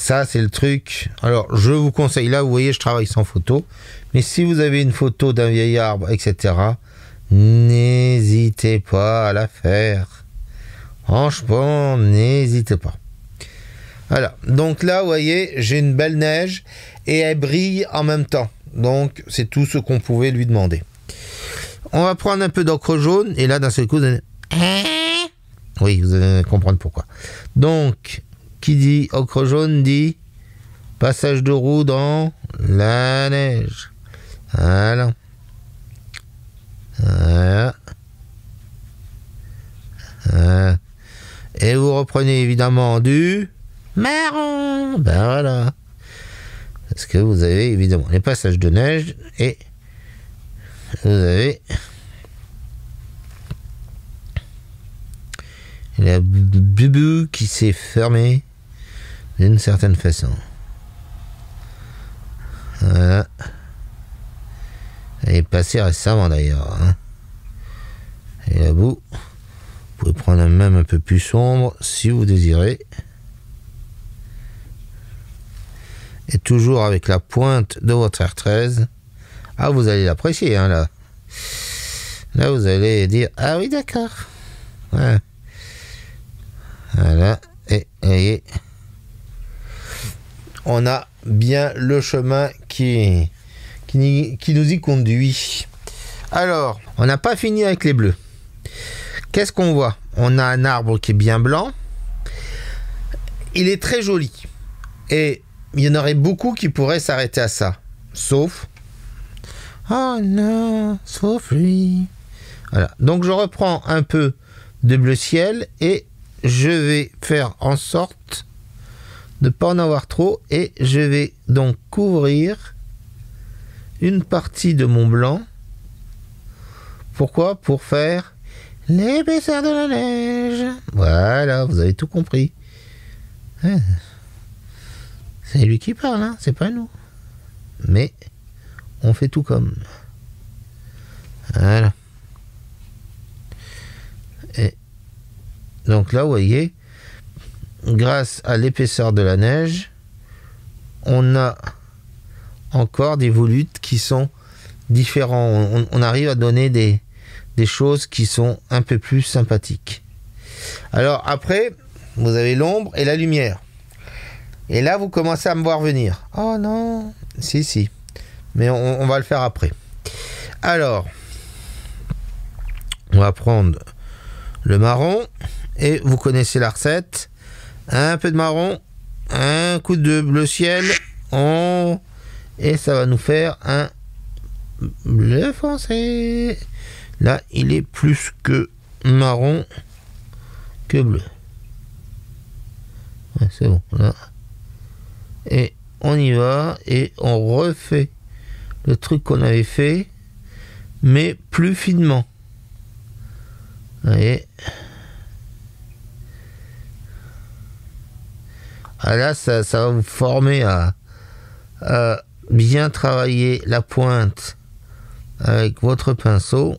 le truc. Alors, je vous conseille, là, vous voyez, je travaille sans photo. Mais si vous avez une photo d'un vieil arbre, etc., n'hésitez pas à la faire. Franchement, n'hésitez pas. Voilà. Donc là, vous voyez, j'ai une belle neige et elle brille en même temps. Donc, c'est tout ce qu'on pouvait lui demander. On va prendre un peu d'encre jaune et là, d'un seul coup, vous allez... Oui, vous allez comprendre pourquoi. Donc, qui dit encre jaune dit passage de roue dans la neige. Voilà. Et vous reprenez évidemment du marron. Ben voilà. Parce que vous avez évidemment les passages de neige et vous avez la bubu qui s'est fermée d'une certaine façon. Voilà. Elle est passée récemment d'ailleurs. Hein. Et la boue, vous pouvez prendre même un peu plus sombre si vous désirez. Et toujours avec la pointe de votre R13. Ah, vous allez l'apprécier, hein, là. Là, vous allez dire, ah oui, d'accord. Ouais. Voilà. Et voyez, on a bien le chemin qui nous y conduit. Alors, on n'a pas fini avec les bleus. Qu'est-ce qu'on voit? On a un arbre qui est bien blanc. Il est très joli. Et il y en aurait beaucoup qui pourraient s'arrêter à ça. Sauf... Oh non, sauf lui. Voilà. Donc je reprends un peu de bleu ciel et je vais faire en sorte de ne pas en avoir trop. Et je vais donc couvrir une partie de mon blanc. Pourquoi? Pour faire l'épaisseur de la neige. Voilà, vous avez tout compris. C'est lui qui parle, hein, c'est pas nous. mais on fait tout comme. Voilà. Et donc là, vous voyez, grâce à l'épaisseur de la neige, on a encore des volutes qui sont différents. On arrive à donner des choses qui sont un peu plus sympathiques. Alors après, vous avez l'ombre et la lumière. Et là, vous commencez à me voir venir. Oh non, si. Mais on va le faire après. Alors, on va prendre le marron. Et vous connaissez la recette. Un peu de marron, un coup de bleu ciel. Et ça va nous faire un bleu foncé. Là, il est plus que marron que bleu. Ouais, c'est bon, là. Et on y va et on refait le truc qu'on avait fait, mais plus finement. Vous voyez. Ah là, ça va vous former à bien travailler la pointe avec votre pinceau.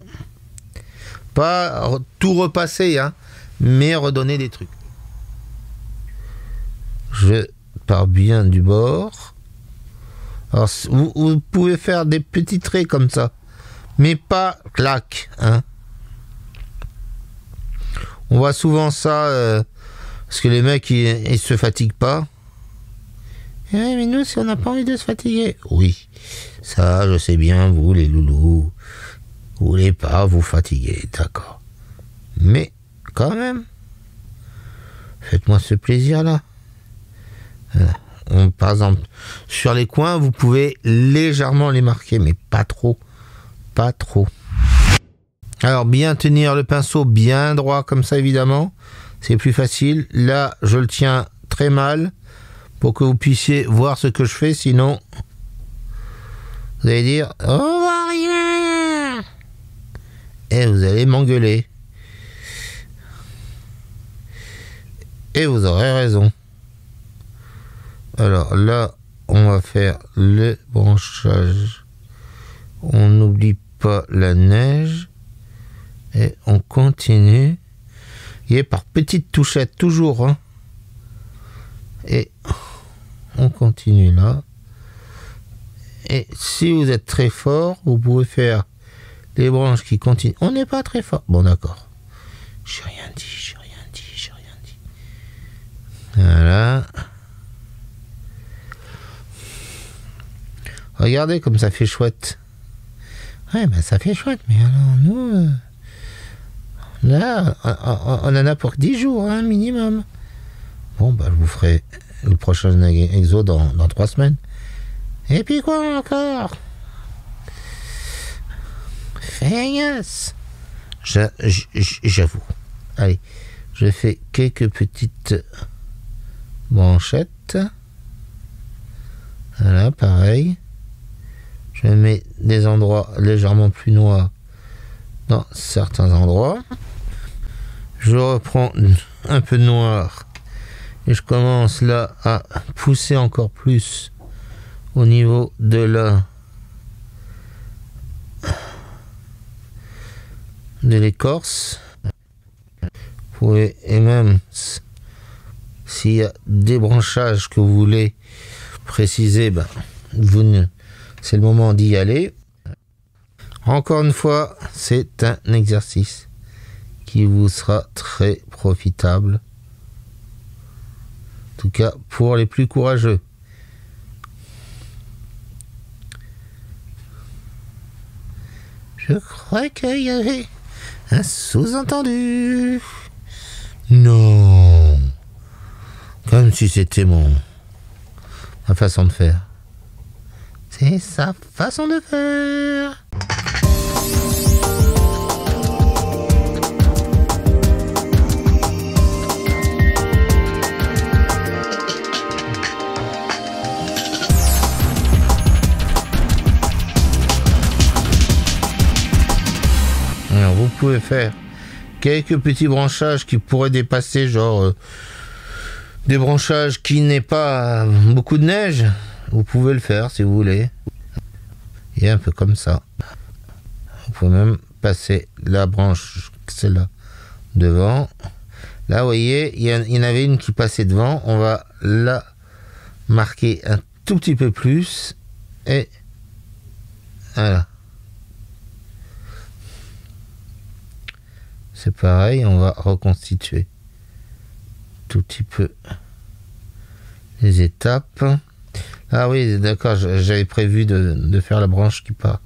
Pas tout repasser, hein, mais redonner des trucs. Je pars bien du bord. Alors, vous pouvez faire des petits traits comme ça, mais pas clac, hein. On voit souvent ça, parce que les mecs, ils se fatiguent pas. Eh, mais nous, si on n'a pas envie de se fatiguer. Oui, ça, je sais bien, vous, les loulous, vous voulez pas vous fatiguer, d'accord. Mais, quand même, faites-moi ce plaisir-là. Par exemple, sur les coins, vous pouvez légèrement les marquer, mais pas trop. Pas trop. Alors, bien tenir le pinceau bien droit comme ça, évidemment. C'est plus facile. Là, je le tiens très mal pour que vous puissiez voir ce que je fais. Sinon, vous allez dire « On voit rien !» Et vous allez m'engueuler. Et vous aurez raison. Alors là, on va faire le branchage. On n'oublie pas la neige. Et on continue. Et par petites touchettes, toujours. Hein. Et on continue là. Et si vous êtes très fort, vous pouvez faire les branches qui continuent. On n'est pas très fort. Bon, d'accord. J'ai rien dit. Voilà. Regardez comme ça fait chouette. Ouais, ben ça fait chouette, mais alors nous... Là, on en a pour 10 jours, hein, minimum. Bon, bah, je vous ferai le prochain exo dans 3 semaines. Et puis quoi encore? Feignasse. J'avoue. Allez, je fais quelques petites branchettes. Voilà, pareil. Je mets des endroits légèrement plus noirs dans certains endroits. Je reprends un peu de noir et je commence là à pousser encore plus au niveau de l'écorce. Vous pouvez, et même s'il y a des branchages que vous voulez préciser, ben, c'est le moment d'y aller. Encore une fois, c'est un exercice qui vous sera très profitable. En tout cas, pour les plus courageux. Je crois qu'il y avait un sous-entendu. Non. Comme si c'était ma façon de faire. C'est sa façon de faire. Alors, vous pouvez faire quelques petits branchages qui pourraient dépasser, genre des branchages qui n'aient pas beaucoup de neige. vous pouvez le faire si vous voulez. Et un peu comme ça. Vous pouvez même passer la branche, celle-là, devant. Là, vous voyez, il y en avait une qui passait devant. On va la marquer un tout petit peu plus. Et voilà. C'est pareil, on va reconstituer tout petit peu les étapes. Ah oui, d'accord, j'avais prévu de faire la branche qui part.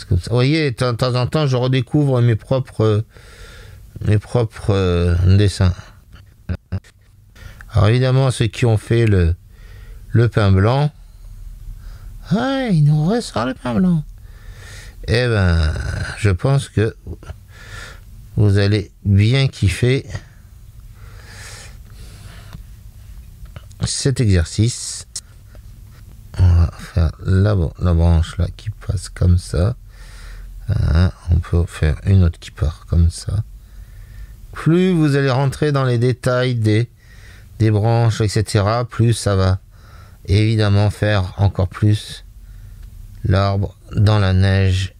Vous voyez, de temps en temps, je redécouvre mes propres dessins. Alors évidemment, ceux qui ont fait le pain blanc, ah, il nous ressort le pain blanc. Eh ben, je pense que vous allez bien kiffer cet exercice. On va faire la branche là qui passe comme ça. On peut faire une autre qui part comme ça. Plus vous allez rentrer dans les détails des branches, etc., plus ça va évidemment faire encore plus l'arbre dans la neige,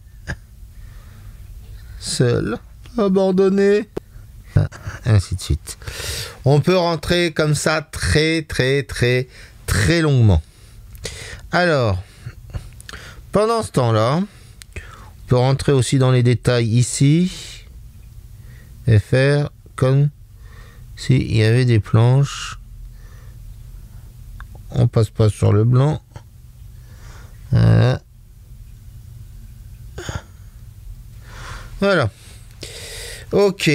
seul, abandonné, ainsi de suite. On peut rentrer comme ça très longuement. Alors, pendant ce temps-là, on peut rentrer aussi dans les détails ici et faire comme s'il y avait des planches. On passe pas sur le blanc. Voilà. Voilà. Ok.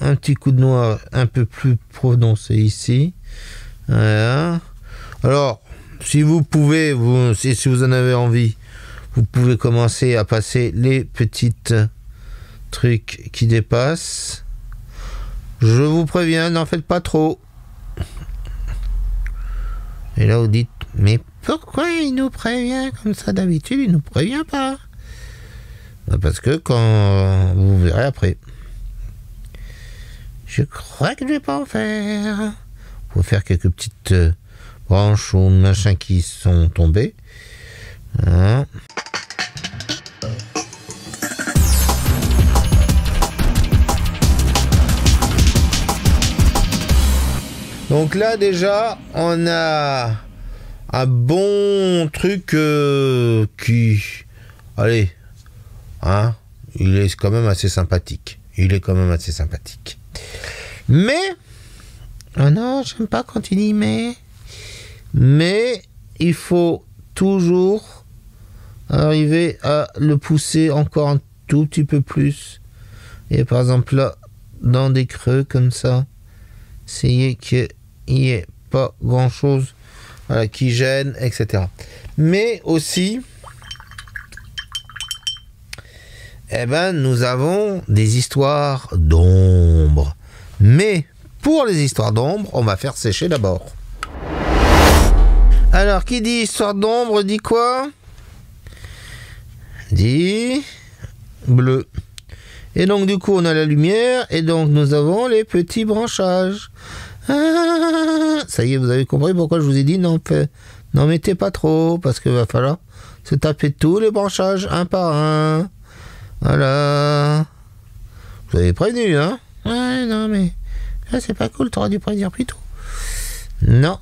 Un petit coup de noir un peu plus prononcé ici. Voilà. Alors, si vous pouvez, si vous en avez envie, vous pouvez commencer à passer les petites trucs qui dépassent. Je vous préviens, n'en faites pas trop. Et là, vous dites, mais pourquoi il nous prévient comme ça d'habitude? Il nous prévient pas. Parce que quand vous verrez après. Je crois que je vais pas en faire. Faut faire quelques petites branches ou machins qui sont tombés. Voilà. Donc là déjà on a un bon truc qui, allez, hein, il est quand même assez sympathique. Mais, oh non, j'aime pas quand il dit mais il faut toujours arriver à le pousser encore un tout petit peu plus. Et par exemple là, dans des creux comme ça, essayez qu'il n'y ait pas grand chose, voilà, qui gêne, etc. Mais aussi, eh ben, nous avons des histoires d'ombre. Mais pour les histoires d'ombre, on va faire sécher d'abord. Alors, qui dit histoire d'ombre dit quoi? Dit bleu. Et donc, du coup, on a la lumière, et donc nous avons les petits branchages. Ah, ça y est, vous avez compris pourquoi je vous ai dit n'en mettez pas trop, parce qu'il va falloir se taper tous les branchages un par un. Voilà. Vous avez prévenu, hein? Ouais, non, mais là, c'est pas cool, t'aurais dû prévenir plus tôt. Non,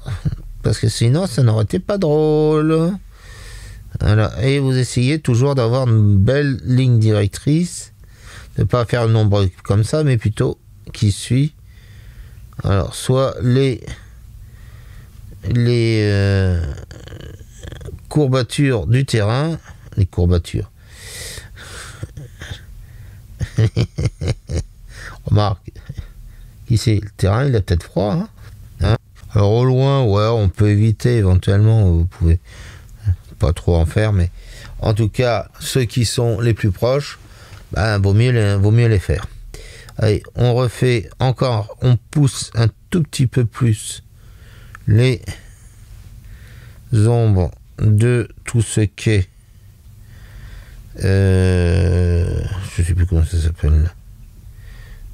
parce que sinon, ça n'aurait été pas drôle. Voilà. Et vous essayez toujours d'avoir une belle ligne directrice, de ne pas faire le nombre comme ça, mais plutôt qui suit. Alors, soit les courbatures du terrain, les courbatures. Remarque, qui c'est? Le terrain, il a peut-être froid. Hein? Alors, au loin, ouais, on peut éviter éventuellement, vous pouvez pas trop en faire, mais en tout cas, ceux qui sont les plus proches, ben, vaut mieux les faire. Allez, on refait encore, on pousse un tout petit peu plus les ombres de tout ce qui est, je sais plus comment ça s'appelle.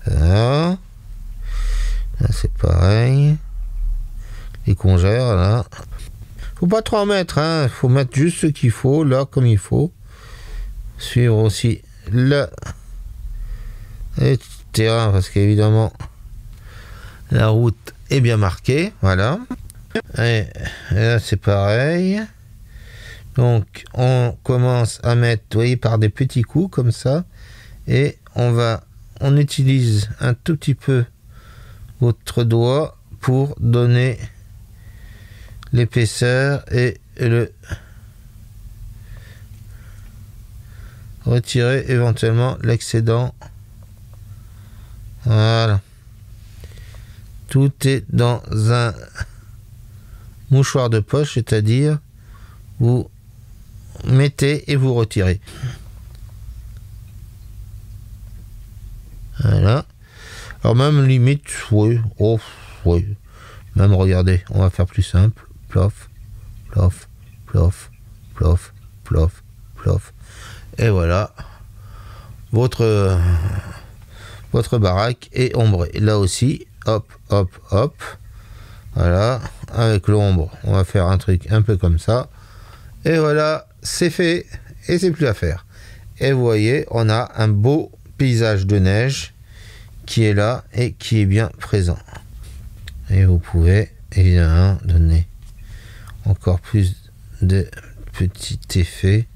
Là, c'est pareil. Les congères, là. Faut pas trop en mettre, hein. Faut mettre juste ce qu'il faut, là, comme il faut. Suivre aussi le terrain, parce qu'évidemment, la route est bien marquée. Voilà. Et là, c'est pareil. Donc, on commence à mettre, vous voyez, par des petits coups, comme ça. Et on utilise un tout petit peu votre doigt pour donner l'épaisseur et retirer éventuellement l'excédent. Voilà. Tout est dans un mouchoir de poche, c'est-à-dire vous mettez et vous retirez. Voilà. Alors même limite, oui, oh, oui. Même regardez, on va faire plus simple. Plof, plof, plof, plof, plof, plof. Et voilà. Votre baraque est ombrée. Là aussi, hop, hop, hop. Voilà. Avec l'ombre, on va faire un truc un peu comme ça. Et voilà, c'est fait. Et c'est plus à faire. Et vous voyez, on a un beau paysage de neige qui est là et qui est bien présent. Et vous pouvez évidemment donner encore plus de petits effets.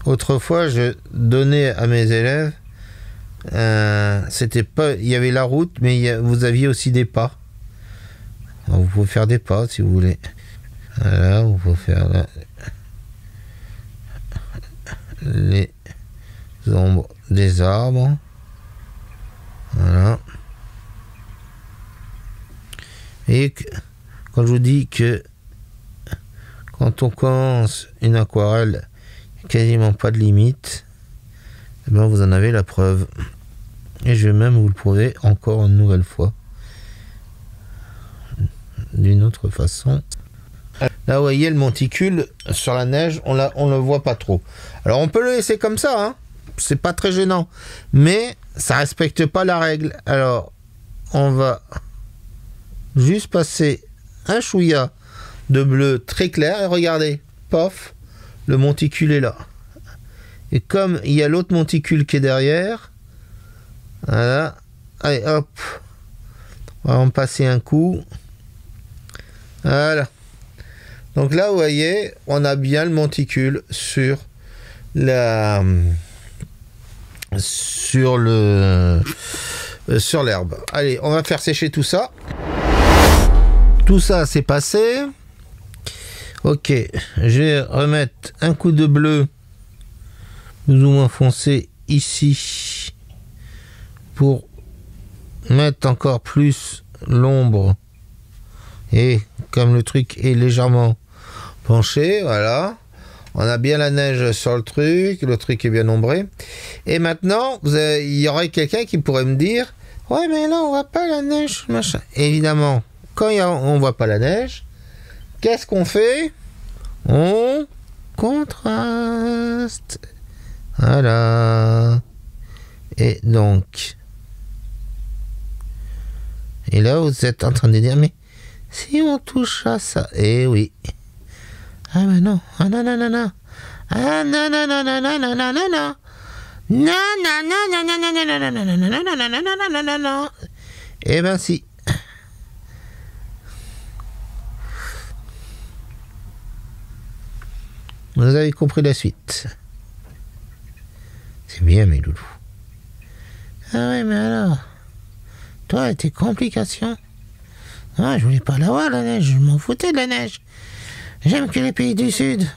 Autrefois, je donnais à mes élèves, c'était pas, il y avait la route, mais vous aviez aussi des pas. Alors, vous pouvez faire des pas si vous voulez. Voilà, vous pouvez faire là, les ombres des arbres. Voilà. Et quand je vous dis que quand on commence une aquarelle, il n'y a quasiment pas de limite, eh bien vous en avez la preuve. Et je vais même vous le prouver encore une nouvelle fois. D'une autre façon. Là, vous voyez le monticule sur la neige, on le voit pas trop. Alors on peut le laisser comme ça, hein. C'est pas très gênant, mais ça respecte pas la règle. Alors on va juste passer un chouïa de bleu très clair et regardez, pof, le monticule est là. Et comme il y a l'autre monticule qui est derrière, voilà, allez hop, on va en passer un coup. Voilà. Donc là, vous voyez, on a bien le monticule sur l'herbe. Allez, on va faire sécher tout ça. Tout ça, c'est passé. Ok, je vais remettre un coup de bleu plus ou moins foncé ici pour mettre encore plus l'ombre. Et comme le truc est légèrement penché, voilà, on a bien la neige sur le truc est bien ombré. Et maintenant, il y aurait quelqu'un qui pourrait me dire, ouais, mais là, on voit pas la neige, machin. Évidemment, quand on voit pas la neige, qu'est-ce qu'on fait? On contraste. Voilà. Et donc, et là, vous êtes en train de dire, mais si on touche à ça, eh oui. Ah mais non, ah non non non non, ah non non non non non non non non non, non non non non non non non non non non non non non non non non. Eh ben si. Vous avez compris la suite. C'est bien mes loulous. Ah ouais mais alors, toi et tes complications. Ah, je voulais pas la voir la neige, je m'en foutais de la neige. J'aime que les pays du Sud.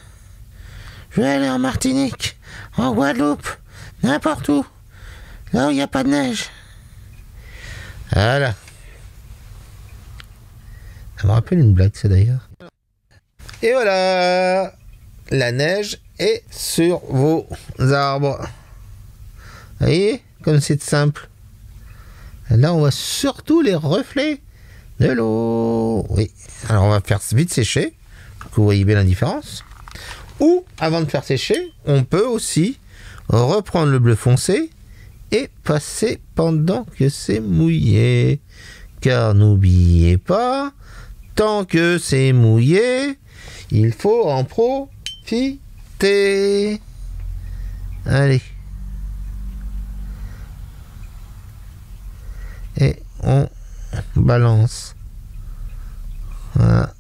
Je vais aller en Martinique, en Guadeloupe, n'importe où. Là où il n'y a pas de neige. Voilà. Ça me rappelle une blague, ça d'ailleurs. Et voilà. La neige est sur vos arbres. Vous voyez, comme c'est simple. Et là, on voit surtout les reflets de l'eau. Oui. Alors, on va faire vite sécher. Que vous voyez bien la différence. Ou, avant de faire sécher, on peut aussi reprendre le bleu foncé et passer pendant que c'est mouillé. car n'oubliez pas, tant que c'est mouillé, il faut en profiter. Allez. Et on balance. Voilà.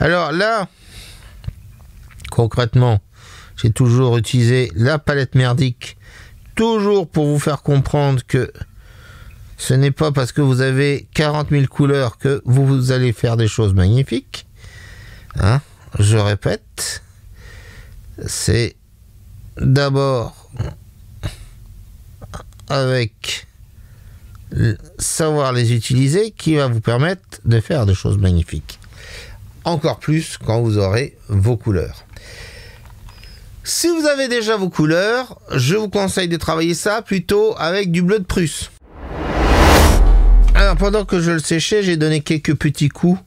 Alors là, concrètement, j'ai toujours utilisé la palette merdique, toujours pour vous faire comprendre que ce n'est pas parce que vous avez 40 000 couleurs que vous allez faire des choses magnifiques. Hein, je répète, c'est d'abord avec savoir les utiliser qui va vous permettre de faire des choses magnifiques. Encore plus quand vous aurez vos couleurs. Si vous avez déjà vos couleurs, je vous conseille de travailler ça plutôt avec du bleu de Prusse. Alors pendant que je le séchais, j'ai donné quelques petits coups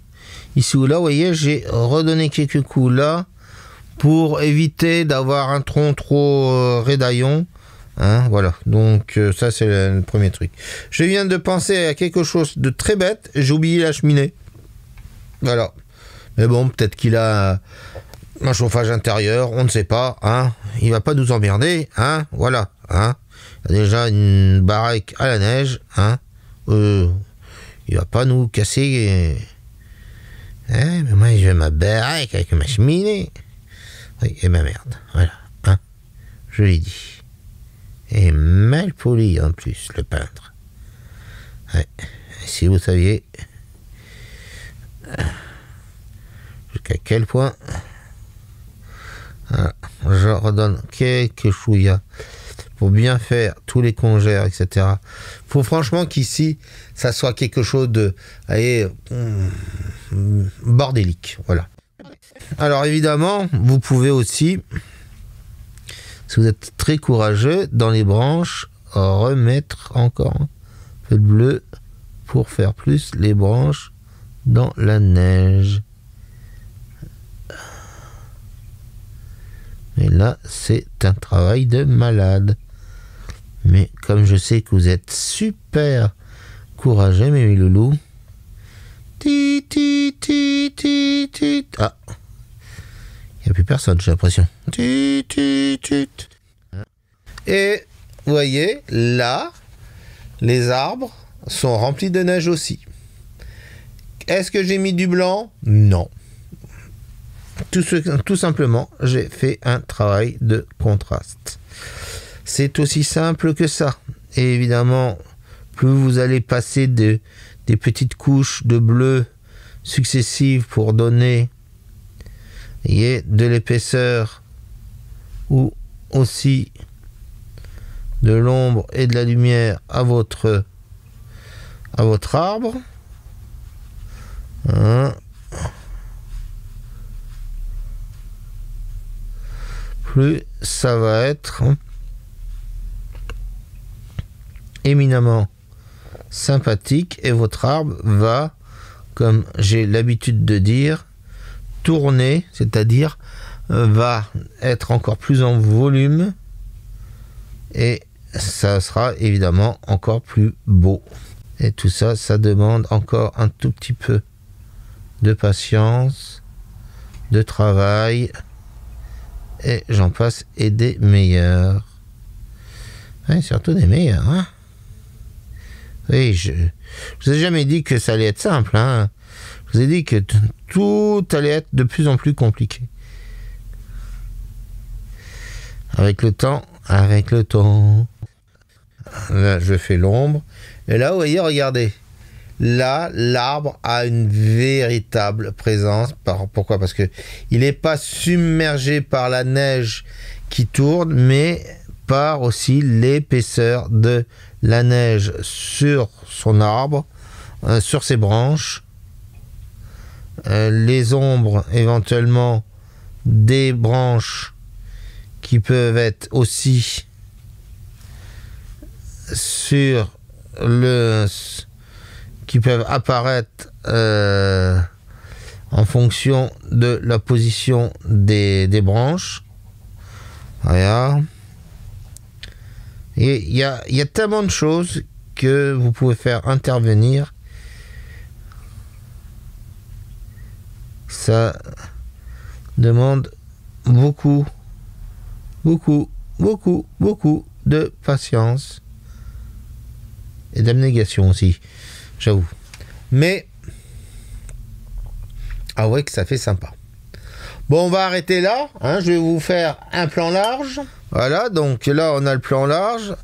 ici ou là. Vous voyez, j'ai redonné quelques coups là pour éviter d'avoir un tronc trop rédaillon. Hein, voilà, donc ça c'est le premier truc. Je viens de penser à quelque chose de très bête, j'ai oublié la cheminée. Voilà. Mais bon, peut-être qu'il a un chauffage intérieur, on ne sait pas, hein. Il va pas nous emmerder, hein, voilà, hein. Il y a déjà une baraque à la neige, hein. Il va pas nous casser. Hein, mais moi j'ai ma baraque avec ma cheminée. Oui, et ma merde, voilà, hein. Je l'ai dit. Et mal poli en plus, le peintre. Ouais. Si vous saviez jusqu'à quel point je redonne quelques chouillas pour bien faire tous les congères, etc. Faut franchement qu'ici ça soit quelque chose de bordélique, voilà. Alors évidemment, vous pouvez aussi, si vous êtes très courageux, dans les branches, remettre encore un peu de bleu pour faire plus les branches dans la neige. Et là, c'est un travail de malade. Mais comme je sais que vous êtes super courageux, mes loulous. Ah, il n'y a plus personne, j'ai l'impression. Et vous voyez, là, les arbres sont remplis de neige aussi. Est-ce que j'ai mis du blanc? Non. Tout simplement, j'ai fait un travail de contraste. C'est aussi simple que ça. Et évidemment, plus vous allez passer des petites couches de bleu successives pour donner, voyez, de l'épaisseur ou aussi de l'ombre et de la lumière à votre arbre. Hein. Plus ça va être éminemment sympathique et votre arbre va, comme j'ai l'habitude de dire, tourner, c'est-à-dire va être encore plus en volume et ça sera évidemment encore plus beau. Et tout ça, ça demande encore un tout petit peu de patience, de travail, et j'en passe, et des meilleurs. Ouais, surtout des meilleurs, hein. Oui, je vous ai jamais dit que ça allait être simple, hein. Je vous ai dit que tout allait être de plus en plus compliqué. Avec le temps. Là, je fais l'ombre. Et là, vous voyez, regardez. Là, l'arbre a une véritable présence. Pourquoi? Parce que il n'est pas submergé par la neige qui tourne, mais par aussi l'épaisseur de la neige sur son arbre, sur ses branches, les ombres éventuellement des branches qui peuvent être aussi sur qui peuvent apparaître en fonction de la position des branches. Voilà. Et il y a tellement de choses que vous pouvez faire intervenir. Ça demande beaucoup de patience et d'abnégation aussi, j'avoue. Mais ah ouais que ça fait sympa. Bon, on va arrêter là, hein, je vais vous faire un plan large. Voilà, donc là on a le plan large.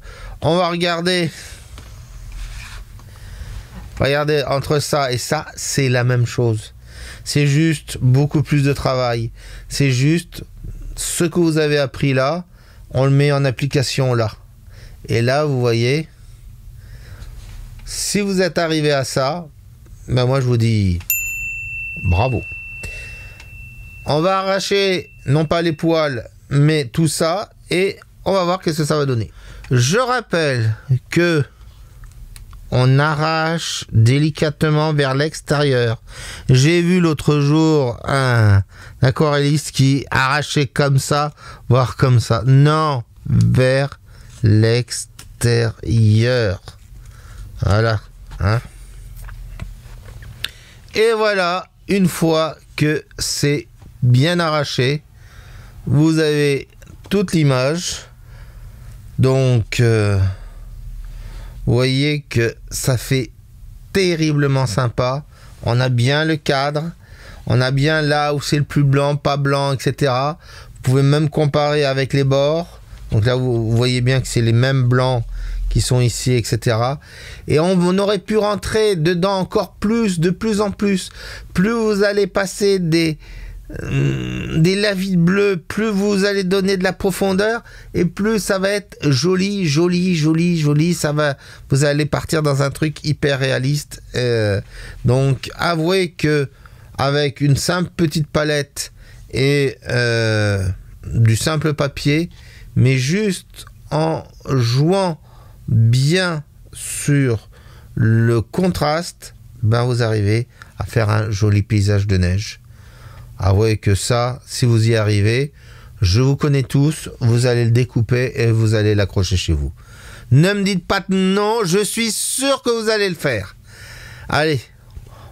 On va regarder. Regardez, entre ça et ça, c'est la même chose. C'est juste beaucoup plus de travail. C'est juste ce que vous avez appris là, on le met en application là. Et là, vous voyez, si vous êtes arrivé à ça, ben moi je vous dis bravo. On va arracher, non pas les poils, mais tout ça, et on va voir qu'est-ce que ça va donner. Je rappelle que on arrache délicatement vers l'extérieur. J'ai vu l'autre jour un aquarelliste qui arrachait comme ça, voire comme ça. Non, vers l'extérieur. Voilà. Hein. Et voilà, une fois que c'est bien arraché, vous avez toute l'image. Donc, vous voyez que ça fait terriblement sympa. On a bien le cadre. On a bien là où c'est le plus blanc, pas blanc, etc. Vous pouvez même comparer avec les bords. Donc là, vous voyez bien que c'est les mêmes blancs qui sont ici, etc. Et on aurait pu rentrer dedans encore plus, de plus en plus. Plus vous allez passer des lavis bleus, plus vous allez donner de la profondeur et plus ça va être joli, ça va, vous allez partir dans un truc hyper réaliste. Donc avouez que avec une simple petite palette et du simple papier, mais juste en jouant bien sur le contraste, ben vous arrivez à faire un joli paysage de neige. Ah ouais que ça, si vous y arrivez, je vous connais tous, vous allez le découper et vous allez l'accrocher chez vous. Ne me dites pas non, je suis sûr que vous allez le faire. Allez,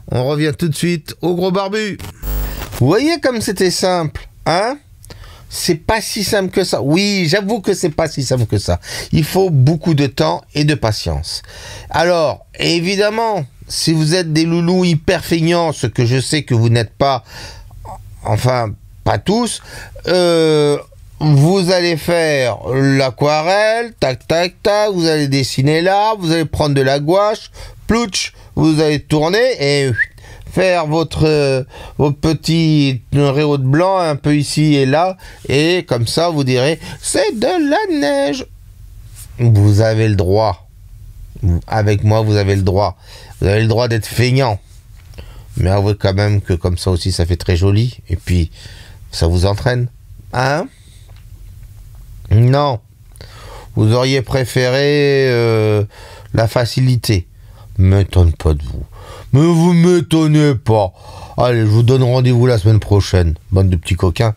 on revient tout de suite au gros barbu. Vous voyez comme c'était simple, hein? C'est pas si simple que ça. Oui, j'avoue que c'est pas si simple que ça. Il faut beaucoup de temps et de patience. Alors, évidemment, si vous êtes des loulous hyper feignants, ce que je sais que vous n'êtes pas, enfin, pas tous, vous allez faire l'aquarelle, tac, tac, tac, vous allez dessiner là, vous allez prendre de la gouache, plouch, vous allez tourner et faire votre petit rayon de blanc un peu ici et là, et comme ça vous direz c'est de la neige. Vous avez le droit. Avec moi, vous avez le droit. Vous avez le droit d'être feignant. Mais avouez quand même que comme ça aussi, ça fait très joli. Et puis, ça vous entraîne. Hein? Non. Vous auriez préféré la facilité. M'étonne pas de vous. Mais vous m'étonnez pas. Allez, je vous donne rendez-vous la semaine prochaine. Bande de petits coquins.